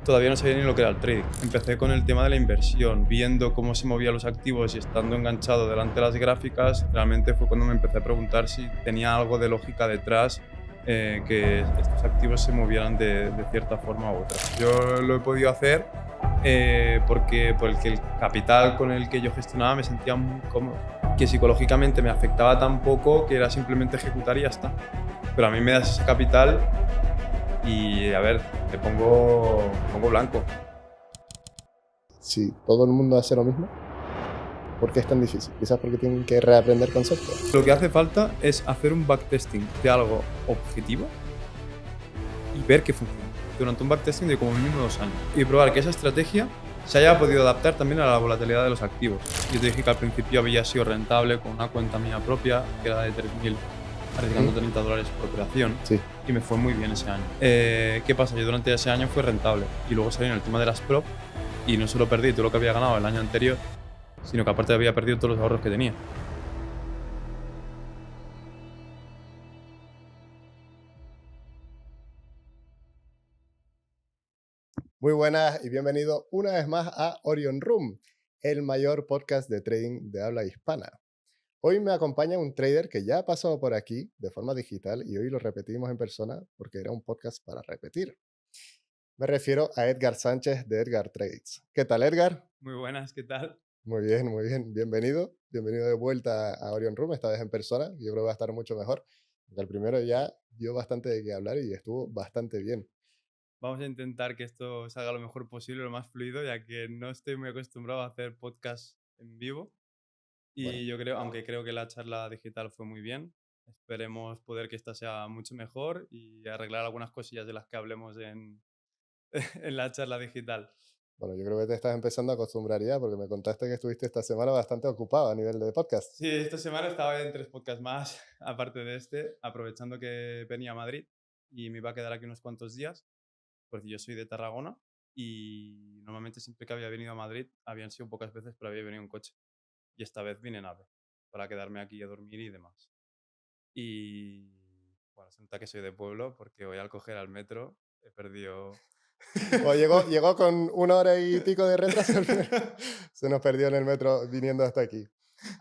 Todavía no sabía ni lo que era el trading. Empecé con el tema de la inversión, viendo cómo se movían los activos y estando enganchado delante de las gráficas, realmente fue cuando me empecé a preguntar si tenía algo de lógica detrás, que estos activos se movieran de cierta forma u otra. Yo lo he podido hacer porque el capital con el que yo gestionaba me sentía muy cómodo, que psicológicamente me afectaba tan poco que era simplemente ejecutar y ya está. Pero a mí me das ese capital y, a ver, te pongo blanco. Si todo el mundo hace lo mismo, ¿por qué es tan difícil? Quizás porque tienen que reaprender conceptos. Lo que hace falta es hacer un backtesting de algo objetivo y ver que funciona. Durante un backtesting de como mínimo 2 años. Y probar que esa estrategia se haya podido adaptar también a la volatilidad de los activos. Yo te dije que al principio había sido rentable con una cuenta mía propia, que era de 3.000, arriesgando $30 por operación. Sí. Y me fue muy bien ese año. ¿Qué pasa? Yo durante ese año fue rentable. Y luego salió en el tema de las prop y no solo perdí todo lo que había ganado el año anterior, sino que aparte había perdido todos los ahorros que tenía. Muy buenas y bienvenido una vez más a Orion Room, el mayor podcast de trading de habla hispana. Hoy me acompaña un trader que ya ha pasado por aquí de forma digital y hoy lo repetimos en persona porque era un podcast para repetir. Me refiero a Edgar Sánchez de Edgar Trades. ¿Qué tal, Edgar? Muy buenas, ¿qué tal? Muy bien, muy bien. Bienvenido. Bienvenido de vuelta a Orion Room, esta vez en persona. Yo creo que va a estar mucho mejor. Porque el primero ya dio bastante de qué hablar y estuvo bastante bien. Vamos a intentar que esto salga lo mejor posible, lo más fluido, ya que no estoy muy acostumbrado a hacer podcast en vivo. Bueno, Y yo creo, aunque creo que la charla digital fue muy bien, esperemos poder que esta sea mucho mejor y arreglar algunas cosillas de las que hablemos en, en la charla digital. bueno, yo creo que te estás empezando a acostumbrar ya porque me contaste que estuviste esta semana bastante ocupado a nivel de podcast. Sí, esta semana estaba en 3 podcasts más, aparte de este, aprovechando que venía a Madrid y me iba a quedar aquí unos cuantos días, porque yo soy de Tarragona y normalmente siempre que había venido a Madrid, habían sido pocas veces, pero había venido en coche. Y esta vez vine en AVE, para quedarme aquí a dormir y demás. Y bueno, se nota que soy de pueblo, porque hoy al coger al metro he perdido... O llegó con 1 hora y pico de retraso al final. Se nos perdió en el metro viniendo hasta aquí.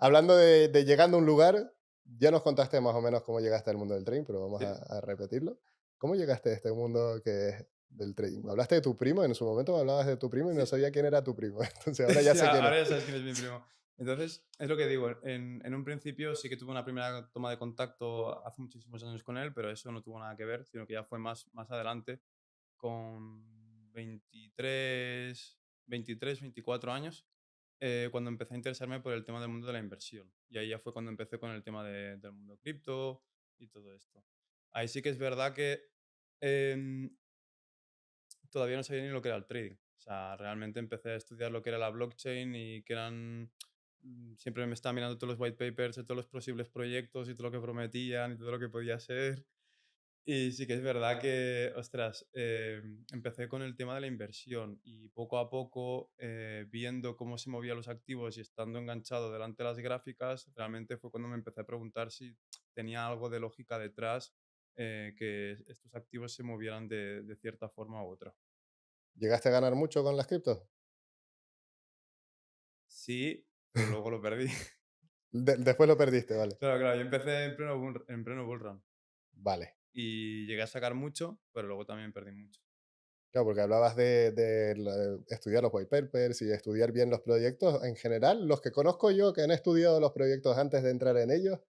Hablando de llegando a un lugar, ya nos contaste más o menos cómo llegaste al mundo del trading, pero vamos Sí. a repetirlo. ¿Cómo llegaste a este mundo que es del trading? Hablaste de tu primo, en su momento me hablabas de tu primo y no Sí. sabía quién era tu primo. Entonces ahora ya Sí, sé quién ahora ya es. sabes quién es mi primo. Entonces, es lo que digo, en un principio sí que tuve una primera toma de contacto hace muchísimos años con él, pero eso no tuvo nada que ver, sino que ya fue más adelante, con 24 años, cuando empecé a interesarme por el tema del mundo de la inversión. Y ahí ya fue cuando empecé con el tema del mundo cripto y todo esto. Ahí sí que es verdad que em, todavía no sabía ni lo que era el trading. O sea, realmente empecé a estudiar lo que era la blockchain y que eran... Siempre me estaba mirando todos los white papers de todos los posibles proyectos y todo lo que prometían y todo lo que podía ser. Y sí que es verdad que, ostras, empecé con el tema de la inversión y poco a poco, viendo cómo se movían los activos y estando enganchado delante de las gráficas, realmente fue cuando me empecé a preguntar si tenía algo de lógica detrás, que estos activos se movieran de cierta forma u otra. ¿Llegaste a ganar mucho con las criptos? Sí, pero luego lo perdí. Después lo perdiste, vale. Claro, claro, yo empecé en pleno bull run Vale. y llegué a sacar mucho, pero luego también perdí mucho. Claro, porque hablabas de estudiar los white papers y estudiar bien los proyectos. En general, los que conozco yo que han estudiado los proyectos antes de entrar en ellos,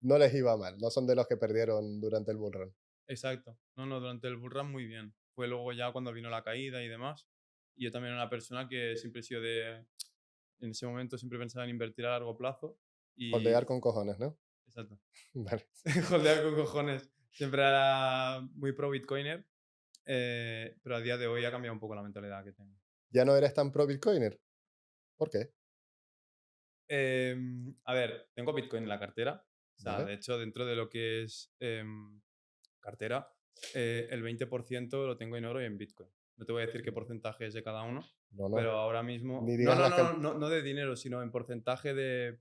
no les iba mal. No son de los que perdieron durante el bull run. Exacto. No, no, durante el bull run muy bien. Fue luego ya cuando vino la caída y demás. Y yo también era una persona que siempre he sido de... En ese momento siempre pensaba en invertir a largo plazo. Holdear Y... con cojones, ¿no? Exacto. Vale. Holdear con cojones. Siempre era muy pro Bitcoiner. Pero a día de hoy ha cambiado un poco la mentalidad que tengo. Ya no eres tan pro Bitcoiner. ¿Por qué? A ver, tengo Bitcoin en la cartera. O sea, Vale. de hecho, dentro de lo que es cartera, el 20% lo tengo en oro y en Bitcoin. No te voy a decir qué porcentaje es de cada uno, No, pero no. ahora mismo... Ni No, digas no, las no, can... no, no de dinero, sino en porcentaje de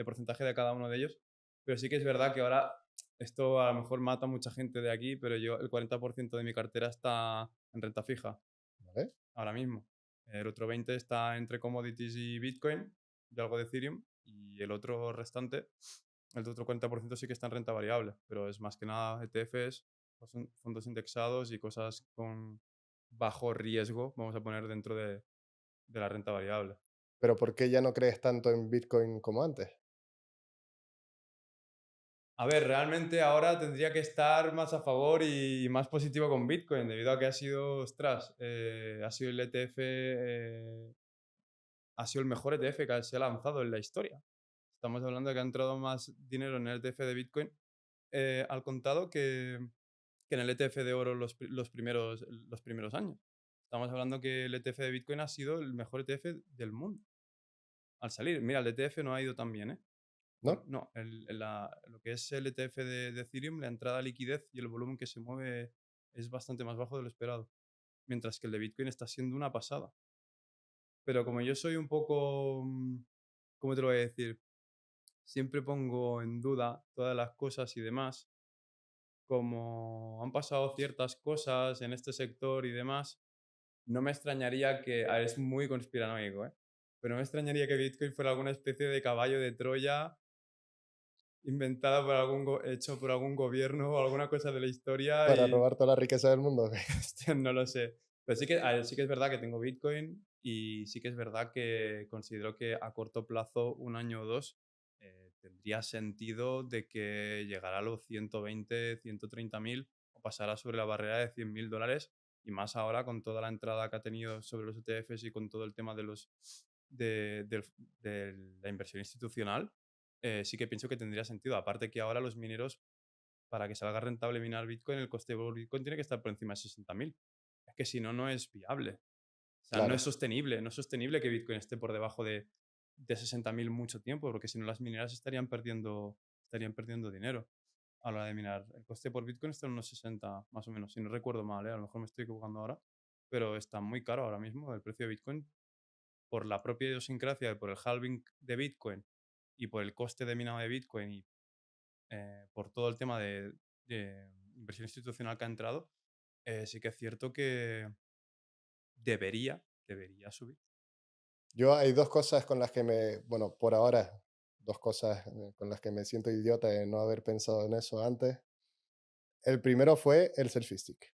porcentaje de cada uno de ellos. Pero sí que es verdad que ahora esto a lo mejor mata a mucha gente de aquí, pero yo el 40% de mi cartera está en renta fija. ¿Vale? ahora mismo. El otro 20 está entre commodities y Bitcoin y algo de Ethereum. Y el otro restante, el otro 40% sí que está en renta variable. Pero es más que nada ETFs, fondos indexados y cosas con bajo riesgo, vamos a poner dentro de la renta variable. Pero ¿por qué ya no crees tanto en Bitcoin como antes? A ver, realmente ahora tendría que estar más a favor y más positivo con Bitcoin, debido a que ha sido, ostras, ha sido el ETF, ha sido el mejor ETF que se ha lanzado en la historia. Estamos hablando de que ha entrado más dinero en el ETF de Bitcoin al contado que en el ETF de oro los primeros años. Estamos hablando que el ETF de Bitcoin ha sido el mejor ETF del mundo al salir. Mira, el ETF no ha ido tan bien, ¿eh? ¿No? No, lo que es el ETF de Ethereum, la entrada a liquidez y el volumen que se mueve es bastante más bajo de lo esperado. Mientras que el de Bitcoin está siendo una pasada. Pero como yo soy un poco, ¿cómo te lo voy a decir? Siempre pongo en duda todas las cosas y demás. Como han pasado ciertas cosas en este sector y demás, no me extrañaría que, a ver, es muy conspiranoico, ¿eh? Pero no me extrañaría que Bitcoin fuera alguna especie de caballo de Troya inventada por hecho por algún gobierno o alguna cosa de la historia ¿Para y robar toda la riqueza del mundo? hostia, no lo sé. Pero sí que, a ver, sí que es verdad que tengo Bitcoin y sí que es verdad que considero que a corto plazo, un año o dos, tendría sentido de que llegara a los 120, 130.000 o pasara sobre la barrera de 100.000 dólares y más ahora con toda la entrada que ha tenido sobre los ETFs y con todo el tema de la inversión institucional, sí que pienso que tendría sentido. Aparte que ahora los mineros, para que salga rentable minar Bitcoin, el coste por Bitcoin tiene que estar por encima de 60.000. Es que si no, no es viable. O sea, no es Claro, sostenible. No es sostenible que Bitcoin esté por debajo de 60.000 mucho tiempo, porque si no las mineras estarían perdiendo dinero a la hora de minar. El coste por Bitcoin está en unos 60 más o menos, si no recuerdo mal, ¿eh? A lo mejor me estoy equivocando ahora, pero está muy caro ahora mismo el precio de Bitcoin por la propia idiosincrasia, por el halving de Bitcoin y por el coste de minado de Bitcoin y por todo el tema de inversión institucional que ha entrado, sí que es cierto que debería subir. yo hay dos cosas con las que bueno, por ahora, dos cosas con las que me siento idiota de no haber pensado en eso antes. El primero fue el selfie stick.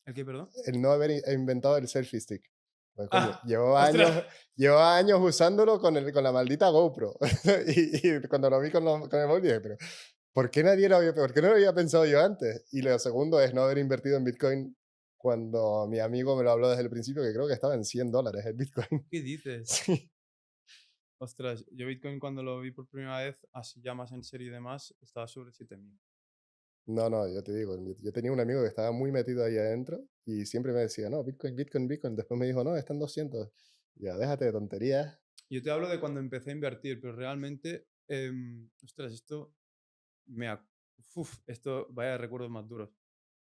¿El qué, perdón? El no haber inventado el selfie stick. Pues coño, ¡Ah! llevaba ¡Ostras! años, llevaba años usándolo con la maldita GoPro. y cuando lo vi con el móvil dije, pero ¿por qué no lo había pensado yo antes? Y lo segundo es no haber invertido en Bitcoin cuando mi amigo me lo habló desde el principio, que creo que estaba en $100 el Bitcoin. ¿Qué dices? Sí. Ostras, yo Bitcoin cuando lo vi por primera vez, así ya más en serie y demás, estaba sobre 7.000. No, no, yo te digo, yo tenía un amigo que estaba muy metido ahí adentro y siempre me decía, no, Bitcoin, Bitcoin, Bitcoin. Después me dijo, no, están 200. Ya, déjate de tonterías. Yo te hablo de cuando empecé a invertir, pero realmente, ostras, me ac- esto, vaya recuerdos más duros.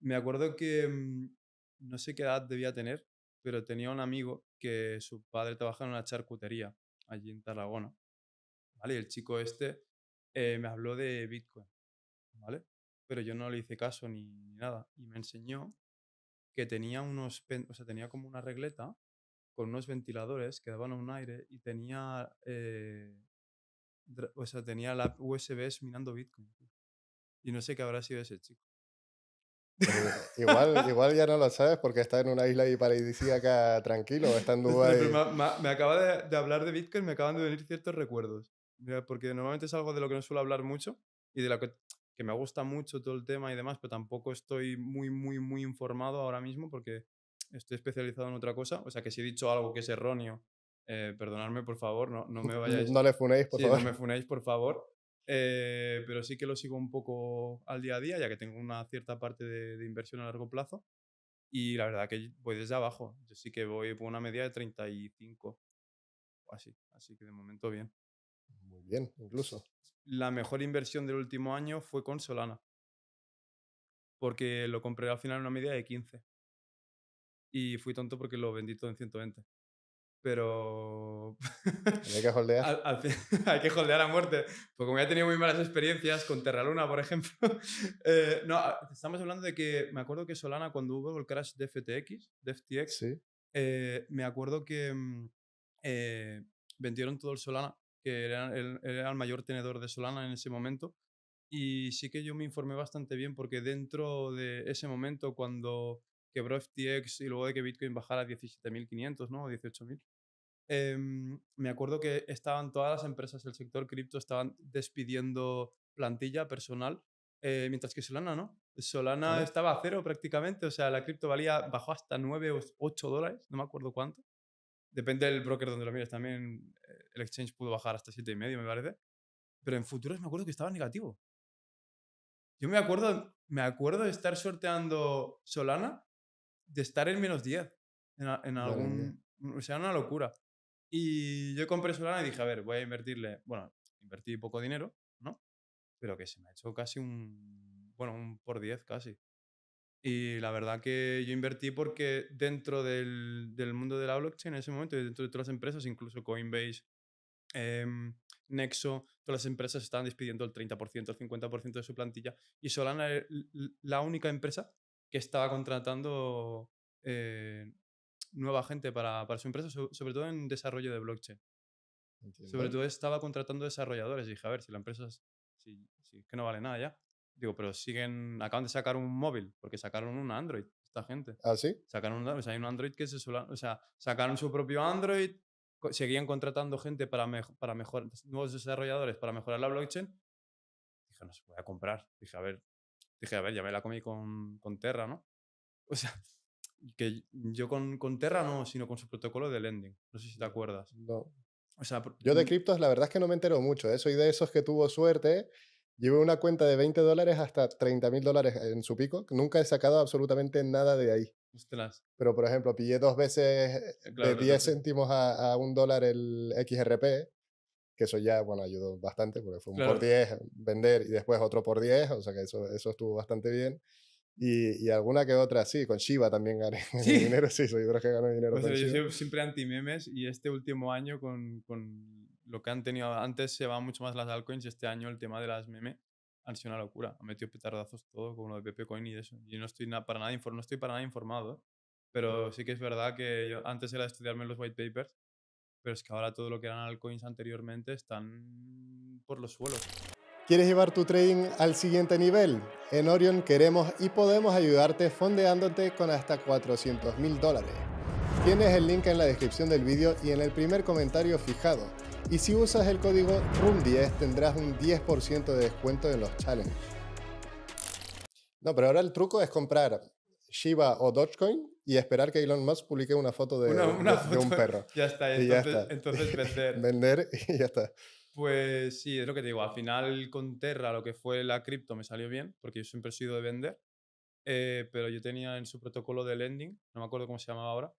Me acuerdo que no sé qué edad debía tener, pero tenía un amigo que su padre trabajaba en una charcutería allí en Tarragona, ¿vale? Y el chico este me habló de Bitcoin, ¿vale? Pero yo no le hice caso ni nada. Y me enseñó que tenía o sea, tenía como una regleta con unos ventiladores que daban un aire y tenía, o sea, tenía la USBs minando Bitcoin, tío. Y no sé qué habrá sido ese chico. Pues igual ya no lo sabes porque está en una isla ahí paradisíaca tranquilo, está en Ostras, pero Dubái. me acaba de hablar de Bitcoin, me acaban de venir ciertos recuerdos. Mira, porque normalmente es algo de lo que no suelo hablar mucho y de lo que me gusta mucho todo el tema y demás, pero tampoco estoy muy, muy, muy informado ahora mismo porque estoy especializado en otra cosa. O sea, que si he dicho algo que es erróneo, perdonadme por favor, no me No, vayáis. no le funéis, por Sí, no favor. me funéis, por favor. Pero sí que lo sigo un poco al día a día, ya que tengo una cierta parte de inversión a largo plazo. Y la verdad que voy desde abajo. Yo sí que voy por una media de 35 o así. Así que de momento bien. Muy bien, incluso. La mejor inversión del último año fue con Solana, porque lo compré al final en una media de 15 y fui tonto porque lo vendí todo en 120. Pero Había que holdear. al fin hay que holdear a muerte. Porque como ya he tenido muy malas experiencias con Terra Luna, por ejemplo. No, estamos hablando de que me acuerdo que Solana cuando hubo el crash de FTX, de FTX, Sí. me acuerdo que eh, vendieron todo el Solana, que era el mayor tenedor de Solana en ese momento. Y sí que yo me informé bastante bien porque dentro de ese momento, cuando quebró FTX y luego de que Bitcoin bajara a 17.500, ¿no? O 18.000, me acuerdo que estaban todas las empresas del sector cripto estaban despidiendo plantilla personal, mientras que Solana no. Solana ¿Vale? estaba a cero prácticamente, o sea, la cripto bajó hasta 9 o 8 dólares, no me acuerdo cuánto. Depende del broker donde lo mires también. El exchange pudo bajar hasta 7,5, me parece. Pero en futuros me acuerdo que estaba negativo. Yo me acuerdo de estar sorteando Solana, de estar en -10 en Madre mía. algún. O sea, una locura. Y yo compré Solana y dije, a ver, voy a invertirle. Bueno, invertí poco dinero, ¿no? Pero que se me ha hecho casi un. Bueno, un por 10 casi. Y la verdad que yo invertí porque dentro del mundo de la blockchain en ese momento y dentro de todas las empresas, incluso Coinbase, em, Nexo, todas las empresas estaban despidiendo el 30%, el 50% de su plantilla. Y Solana era la única empresa que estaba contratando eh, nueva gente para su empresa, sobre todo en desarrollo de blockchain. Sobre Entiendo. todo estaba contratando desarrolladores. Y dije, a ver, si la empresa si es que no vale nada ya. Digo, pero acaban de sacar un móvil, porque sacaron un Android, esta gente. ¿Ah, sí? Sacaron o sea, hay un Android que o sea, sacaron su propio Android, seguían contratando gente para mejorar, nuevos desarrolladores para mejorar la blockchain. Dije, no se puede comprar. Dije, a ver, ya me la comí con Terra, ¿no? O sea, que yo con Terra no, sino con su protocolo de lending. No sé si te Ya. acuerdas. No. O sea, Yo de criptos, la verdad es que no me entero mucho. Soy de esos que tuvo suerte. Llevé una cuenta de $20 hasta $30.000 en su pico. Nunca he sacado absolutamente nada de ahí. ostras, Pero, por ejemplo, pillé 2 veces de claro, 10 céntimos a $1 el XRP, que eso ya, bueno, ayudó bastante, porque fue un por claro. 10 vender y después otro por 10, o sea que eso estuvo bastante bien. Y alguna que otra, sí, con Shiba también gané, gané Sí. dinero, sí, soy de los que ganó dinero O con sea, yo Shiba. soy siempre anti-memes y este último año con lo que han tenido, antes se van mucho más las altcoins y este año el tema de las memes han sido una locura. Han metido petardazos todo, como lo de Pepe Coin y eso. Y no estoy no estoy para nada informado, ¿eh? Pero sí que es verdad que yo antes era de estudiarme los white papers, pero es que ahora todo lo que eran altcoins anteriormente están por los suelos. ¿Quieres llevar tu trading al siguiente nivel? En Orion queremos y podemos ayudarte fondeándote con hasta $400.000. Tienes el link en la descripción del vídeo y en el primer comentario fijado. Y si usas el código RUM10 tendrás un 10% de descuento en los challenges. No, pero ahora el truco es comprar Shiba o Dogecoin y esperar que Elon Musk publique una foto Una de un foto, perro. ya está. Y ya Entonces, está. entonces vender. Vender y ya está. Pues sí, es lo que te digo. Al final con Terra lo que fue la cripto me salió bien, porque yo siempre he sido de vender. Pero yo tenía en su protocolo de lending, no me acuerdo cómo se llamaba ahora,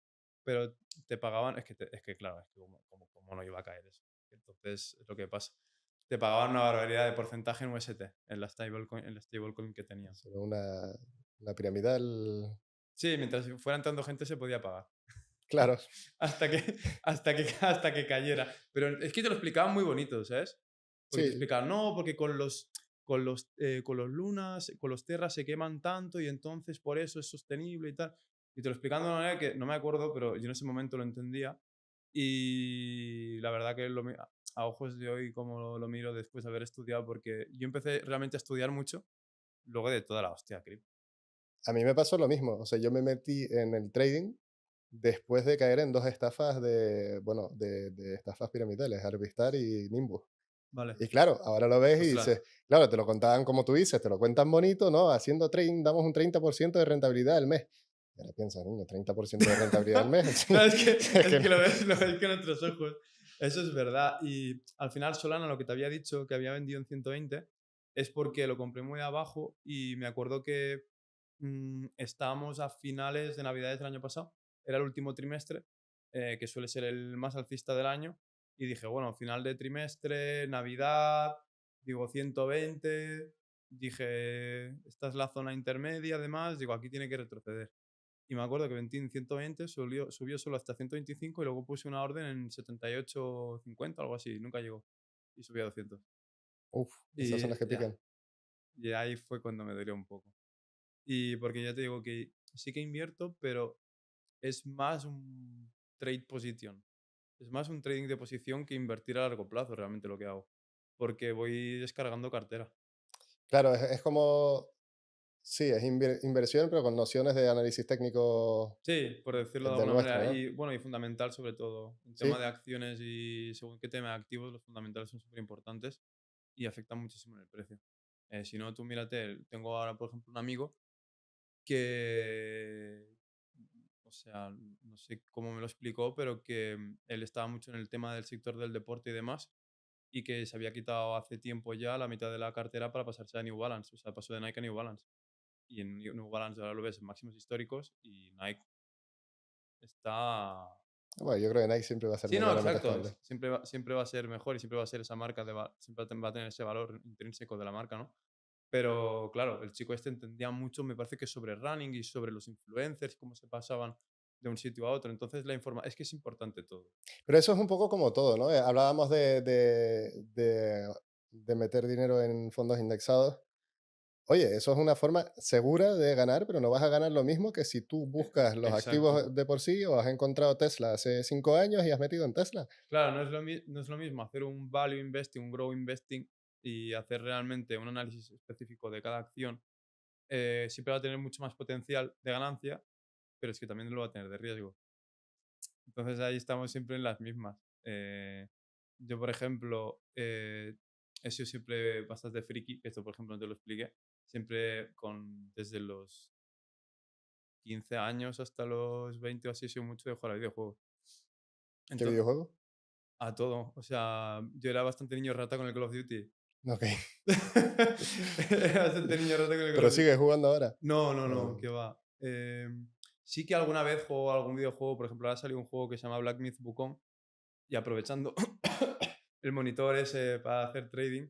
pero te pagaban, es que claro, es que cómo no iba a caer eso. Entonces, es lo que pasa. Te pagaban una barbaridad de porcentaje en UST, en la stablecoin que tenían. Solo una piramidal. Sí, mientras fuera entrando gente se podía pagar. Claro, hasta que cayera. Pero es que te lo explicaban muy bonito, ¿sabes? Porque te sí. explicaban, no, porque con los lunas, con los terras se queman tanto y entonces por eso es sostenible y tal. Y te lo explicaban de una manera que no me acuerdo, pero yo en ese momento lo entendía. Y la verdad que a ojos de hoy, como lo miro después de haber estudiado, porque yo empecé realmente a estudiar mucho luego de toda la hostia cripto. A mí me pasó lo mismo. O sea, yo me metí en el trading después de caer en dos estafas bueno, de estafas piramidales, Arbistar y Nimbus. Vale. Y claro, ahora lo ves y Ostras. dices, claro, te lo contaban como tú dices, te lo cuentan bonito, ¿no? Haciendo trading damos un 30% de rentabilidad al mes. Y ahora piensa, niño, 30% de rentabilidad al mes. No, es que, Es es que que lo ves con otros ojos. Eso es verdad. Y al final, Solana, lo que te había dicho, que había vendido en 120, es porque lo compré muy abajo y me acuerdo que estábamos a finales de Navidades del año pasado. Era el último trimestre, que suele ser el más alcista del año. Y dije, bueno, final de trimestre, Navidad, digo 120. Dije, esta es la zona intermedia, además. Digo, aquí tiene que retroceder. Y me acuerdo que vendí en 120, subió solo hasta 125 y luego puse una orden en 78,50, algo así. Nunca llegó. Y subió a 200. uf, esas son las Y que ya. pican. Y ahí fue cuando me dolió un poco. Y porque ya te digo que sí que invierto, pero es más un trade position. Es más un trading de posición que invertir a largo plazo realmente lo que hago. Porque voy descargando cartera. Claro, es como, sí, es inversión, pero con nociones de análisis técnico Sí, por decirlo de del alguna nuestro, manera. ¿no? Y bueno, y fundamental sobre todo. En tema Sí, de acciones y según qué tema de activos, los fundamentales son súper importantes y afectan muchísimo en el precio. Si no, tú mírate, tengo ahora, por ejemplo, un amigo que, o sea, no sé cómo me lo explicó, pero que él estaba mucho en el tema del sector del deporte y demás, y que se había quitado hace tiempo ya la mitad de la cartera para pasarse a New Balance, o sea, pasó de Nike a New Balance. Y en New Balance ahora lo ves en máximos históricos y Nike está... bueno, yo creo que Nike siempre va a ser Sí, no, medianamente exacto. estable. Siempre va a ser mejor y siempre va a ser esa marca, siempre va a tener ese valor intrínseco de la marca, ¿no? Pero claro, el chico este entendía mucho, me parece que sobre running y sobre los influencers, cómo se pasaban de un sitio a otro. Entonces, la información, es que es importante todo. Pero eso es un poco como todo, ¿no? Hablábamos de meter dinero en fondos indexados. Oye, eso es una forma segura de ganar, pero no vas a ganar lo mismo que si tú buscas los Exacto. activos de por sí o has encontrado Tesla hace 5 años y has metido en Tesla. Claro, no es lo mismo hacer un value investing, un grow investing y hacer realmente un análisis específico de cada acción. Siempre va a tener mucho más potencial de ganancia, pero es que también lo va a tener de riesgo. Entonces ahí estamos siempre en las mismas. Yo, por ejemplo, he sido siempre bastante friki, que esto, por ejemplo, no te lo expliqué, siempre desde los 15 años hasta los 20 o así, he sido mucho de jugar a videojuegos. ¿Qué Entonces, videojuego? a todo. O sea, yo era bastante niño rata con el Call of Duty. Ok. Era bastante niño rata con el Call Pero of Duty. sigues jugando ahora. No, no, no, O- que va. Sí que alguna vez juego algún videojuego, por ejemplo, ahora salió un juego que se llama Black Myth Wukong y aprovechando el monitor ese para hacer trading,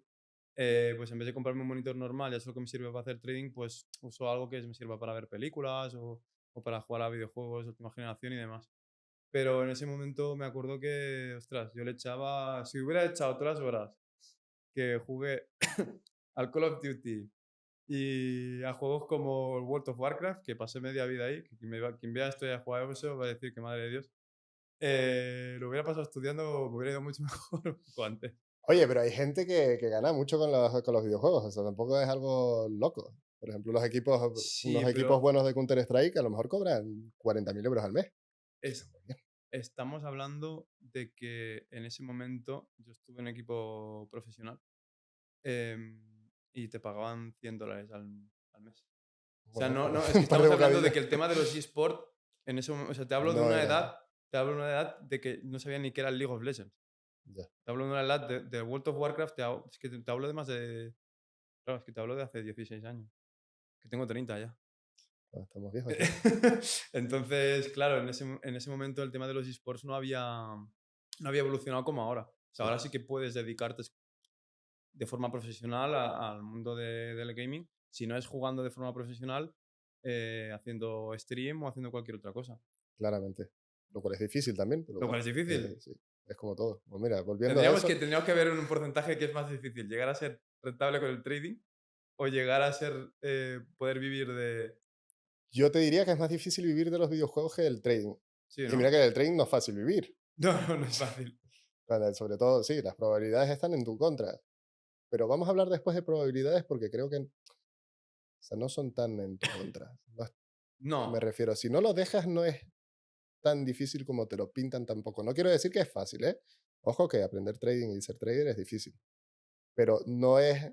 pues en vez de comprarme un monitor normal, ya es lo que me sirve para hacer trading, pues uso algo que me sirva para ver películas o para jugar a videojuegos de última generación y demás. Pero en ese momento me acuerdo que, ostras, yo le echaba, si hubiera echado todas las horas que jugué al Call of Duty y a juegos como el World of Warcraft, que pasé media vida ahí, que quien vea esto y haya jugado eso va a decir que madre de Dios, lo hubiera pasado estudiando, me hubiera ido mucho mejor un poco antes. Oye, pero hay gente que gana mucho con los videojuegos, o sea, tampoco es algo loco. Por ejemplo, Sí, unos equipos pero buenos de Counter-Strike a lo mejor cobran 40.000 euros al mes. Está es, muy bien. estamos hablando de que en ese momento yo estuve en un equipo profesional y te pagaban $100 al mes. O sea, Bueno, no, pero no, es que un par de estamos hablando de bocadillos que el tema de los eSports, en ese momento, o sea, no era. te hablo de una edad de que no sabía ni qué era el League of Legends. Ya, Te hablo de una edad de World of Warcraft, es que te hablo de más de, claro, es que te hablo de hace 16 años, que tengo 30 ya. no, estamos viejos ya. Entonces, claro, en ese momento el tema de los eSports no había evolucionado como ahora. O sea, Sí, ahora sí que puedes dedicarte de forma profesional al mundo del gaming, si no es jugando de forma profesional, haciendo stream o haciendo cualquier otra cosa. claramente. Lo cual es difícil también, pero Lo cual bueno, es difícil. sí, es como todo. Pues mira, volviendo a Tendríamos eso, que, tendríamos que ver un porcentaje que es más difícil, llegar a ser rentable con el trading o llegar a poder vivir de... yo te diría que es más difícil vivir de los videojuegos que del trading. Sí, Y mira ¿no? que del trading no es fácil vivir. No, no, no es fácil. Sobre todo, sí, las probabilidades están en tu contra. Pero vamos a hablar después de probabilidades porque creo que o sea, no son tan en tu contra. Me No, refiero, si no lo dejas, no es tan difícil como te lo pintan tampoco. No quiero decir que es fácil, ¿eh? Ojo que aprender trading y ser trader es difícil, pero no es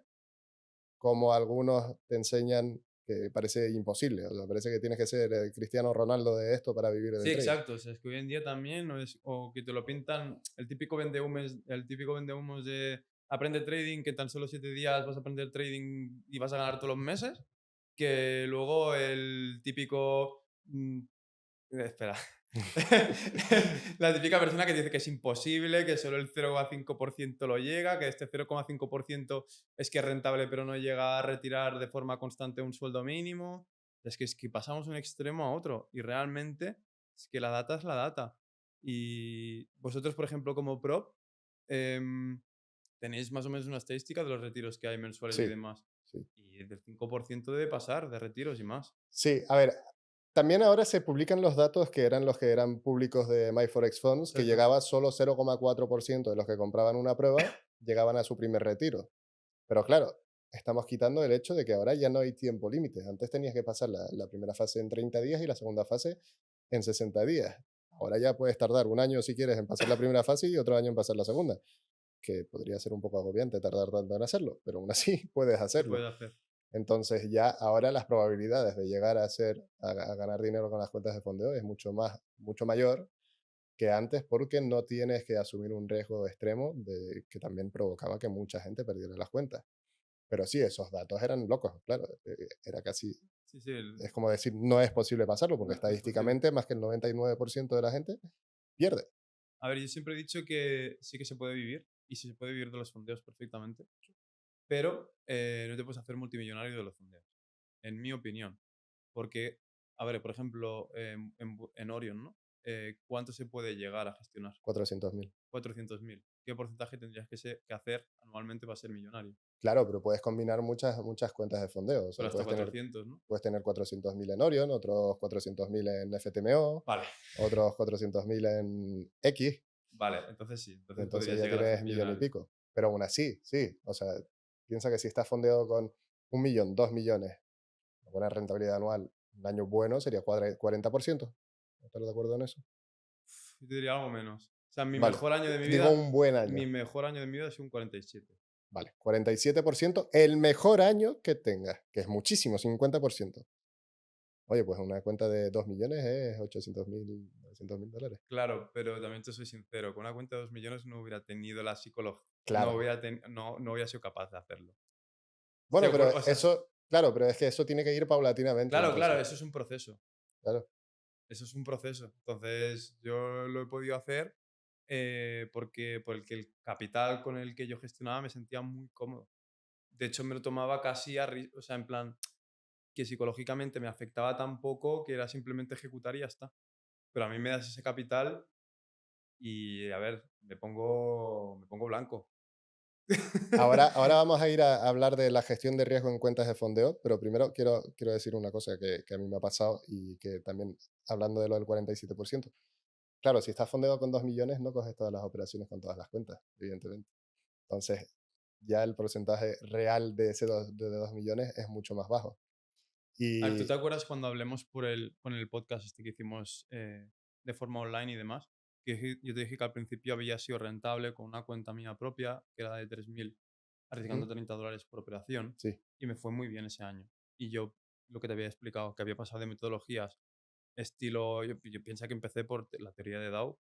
como algunos te enseñan que parece imposible. O sea, parece que tienes que ser el Cristiano Ronaldo de esto para vivir sí, del trading. exacto. O sea, es que hoy en día también, no es, o que te lo pintan el típico vendehumos de aprende trading, que en tan solo 7 días vas a aprender trading y vas a ganar todos los meses, que luego el típico... espera. La típica persona que dice que es imposible, que solo el 0,5% lo llega, que este 0,5% es que es rentable pero no llega a retirar de forma constante un sueldo mínimo. Es que pasamos de un extremo a otro y realmente es que la data es la data. Y vosotros, por ejemplo, como prop, em, tenéis más o menos una estadística de los retiros que hay mensuales y Sí, demás. sí. Y del 5% debe pasar de retiros y más. Sí, a ver, también ahora se publican los datos que eran los que eran públicos de MyForex Funds, que Exacto. llegaba solo 0,4% de los que compraban una prueba llegaban a su primer retiro. Pero claro, estamos quitando el hecho de que ahora ya no hay tiempo límite. Antes tenías que pasar la primera fase en 30 días y la segunda fase en 60 días. Ahora ya puedes tardar un año si quieres en pasar la primera fase y otro año en pasar la segunda, que podría ser un poco agobiante tardar tanto en hacerlo, pero aún así puedes Se hacerlo. puede hacer. Entonces ya ahora las probabilidades de llegar a ganar dinero con las cuentas de fondeo es mucho mayor que antes porque no tienes que asumir un riesgo extremo de, que también provocaba que mucha gente perdiera las cuentas. Pero sí, esos datos eran locos, claro. Era casi, Sí, sí, es como decir, no es posible pasarlo porque no es posible. estadísticamente más que el 99% de la gente pierde. A ver, yo siempre he dicho que sí que se puede vivir y sí se puede vivir de los fondeos perfectamente, pero no te puedes hacer multimillonario de los fondeos, en mi opinión. Porque, a ver, por ejemplo, en Orion, ¿no? ¿Cuánto se puede llegar a gestionar? 400.000. 400.000. ¿Qué porcentaje tendrías que hacer anualmente para ser millonario? Claro, pero puedes combinar muchas cuentas de fondeo. O sea, Pero hasta 400, ¿no? puedes tener 400.000 en Orion, otros 400.000 en FTMO, Vale, otros 400.000 en X. vale, entonces sí, Y entonces entonces podrías ya llegar a ser tienes millón y millonario. pico. Pero aún así, sí. O sea, piensa que si estás fondeado con 1 millón, 2 millones, una buena rentabilidad anual, un año bueno sería 40%. ¿Estás de acuerdo en eso? Yo te diría algo menos. O sea, mi Vale. mejor año de mi Digo vida, un buen mi año. mejor año de mi vida ha sido un 47. Vale. 47% el mejor año que tengas, que es muchísimo, 50%. Oye, pues una cuenta de 2 millones es 800.000, 900.000 dólares. Claro, pero también te soy sincero, con una cuenta de 2 millones no hubiera tenido la psicología, Claro. no hubiera sido capaz de hacerlo. Bueno, pero O sea, eso, claro, pero es que eso tiene que ir paulatinamente, claro, claro, entonces, eso es un proceso. claro. Eso es un proceso. Entonces, yo lo he podido hacer porque el capital con el que yo gestionaba me sentía muy cómodo. De hecho, me lo tomaba casi o sea, en plan, que psicológicamente me afectaba tan poco que era simplemente ejecutar y ya está. Pero a mí me das ese capital y, a ver, me pongo blanco. Ahora vamos a ir a hablar de la gestión de riesgo en cuentas de fondeo, pero primero quiero decir una cosa que a mí me ha pasado y que también, hablando de lo del 47%, claro, si estás fondeado con 2 millones, no coges todas las operaciones con todas las cuentas, evidentemente. Entonces, ya el porcentaje real de 2 millones es mucho más bajo. A ver, ¿tú Y te acuerdas cuando hablemos con el podcast este que hicimos de forma online y demás? Yo te dije que al principio había sido rentable con una cuenta mía propia, que era de 3.000, arriesgando ujú, $30 por operación, sí, y me fue muy bien ese año. Y yo, lo que te había explicado, que había pasado de metodologías estilo, yo pienso que empecé por la teoría de Dow,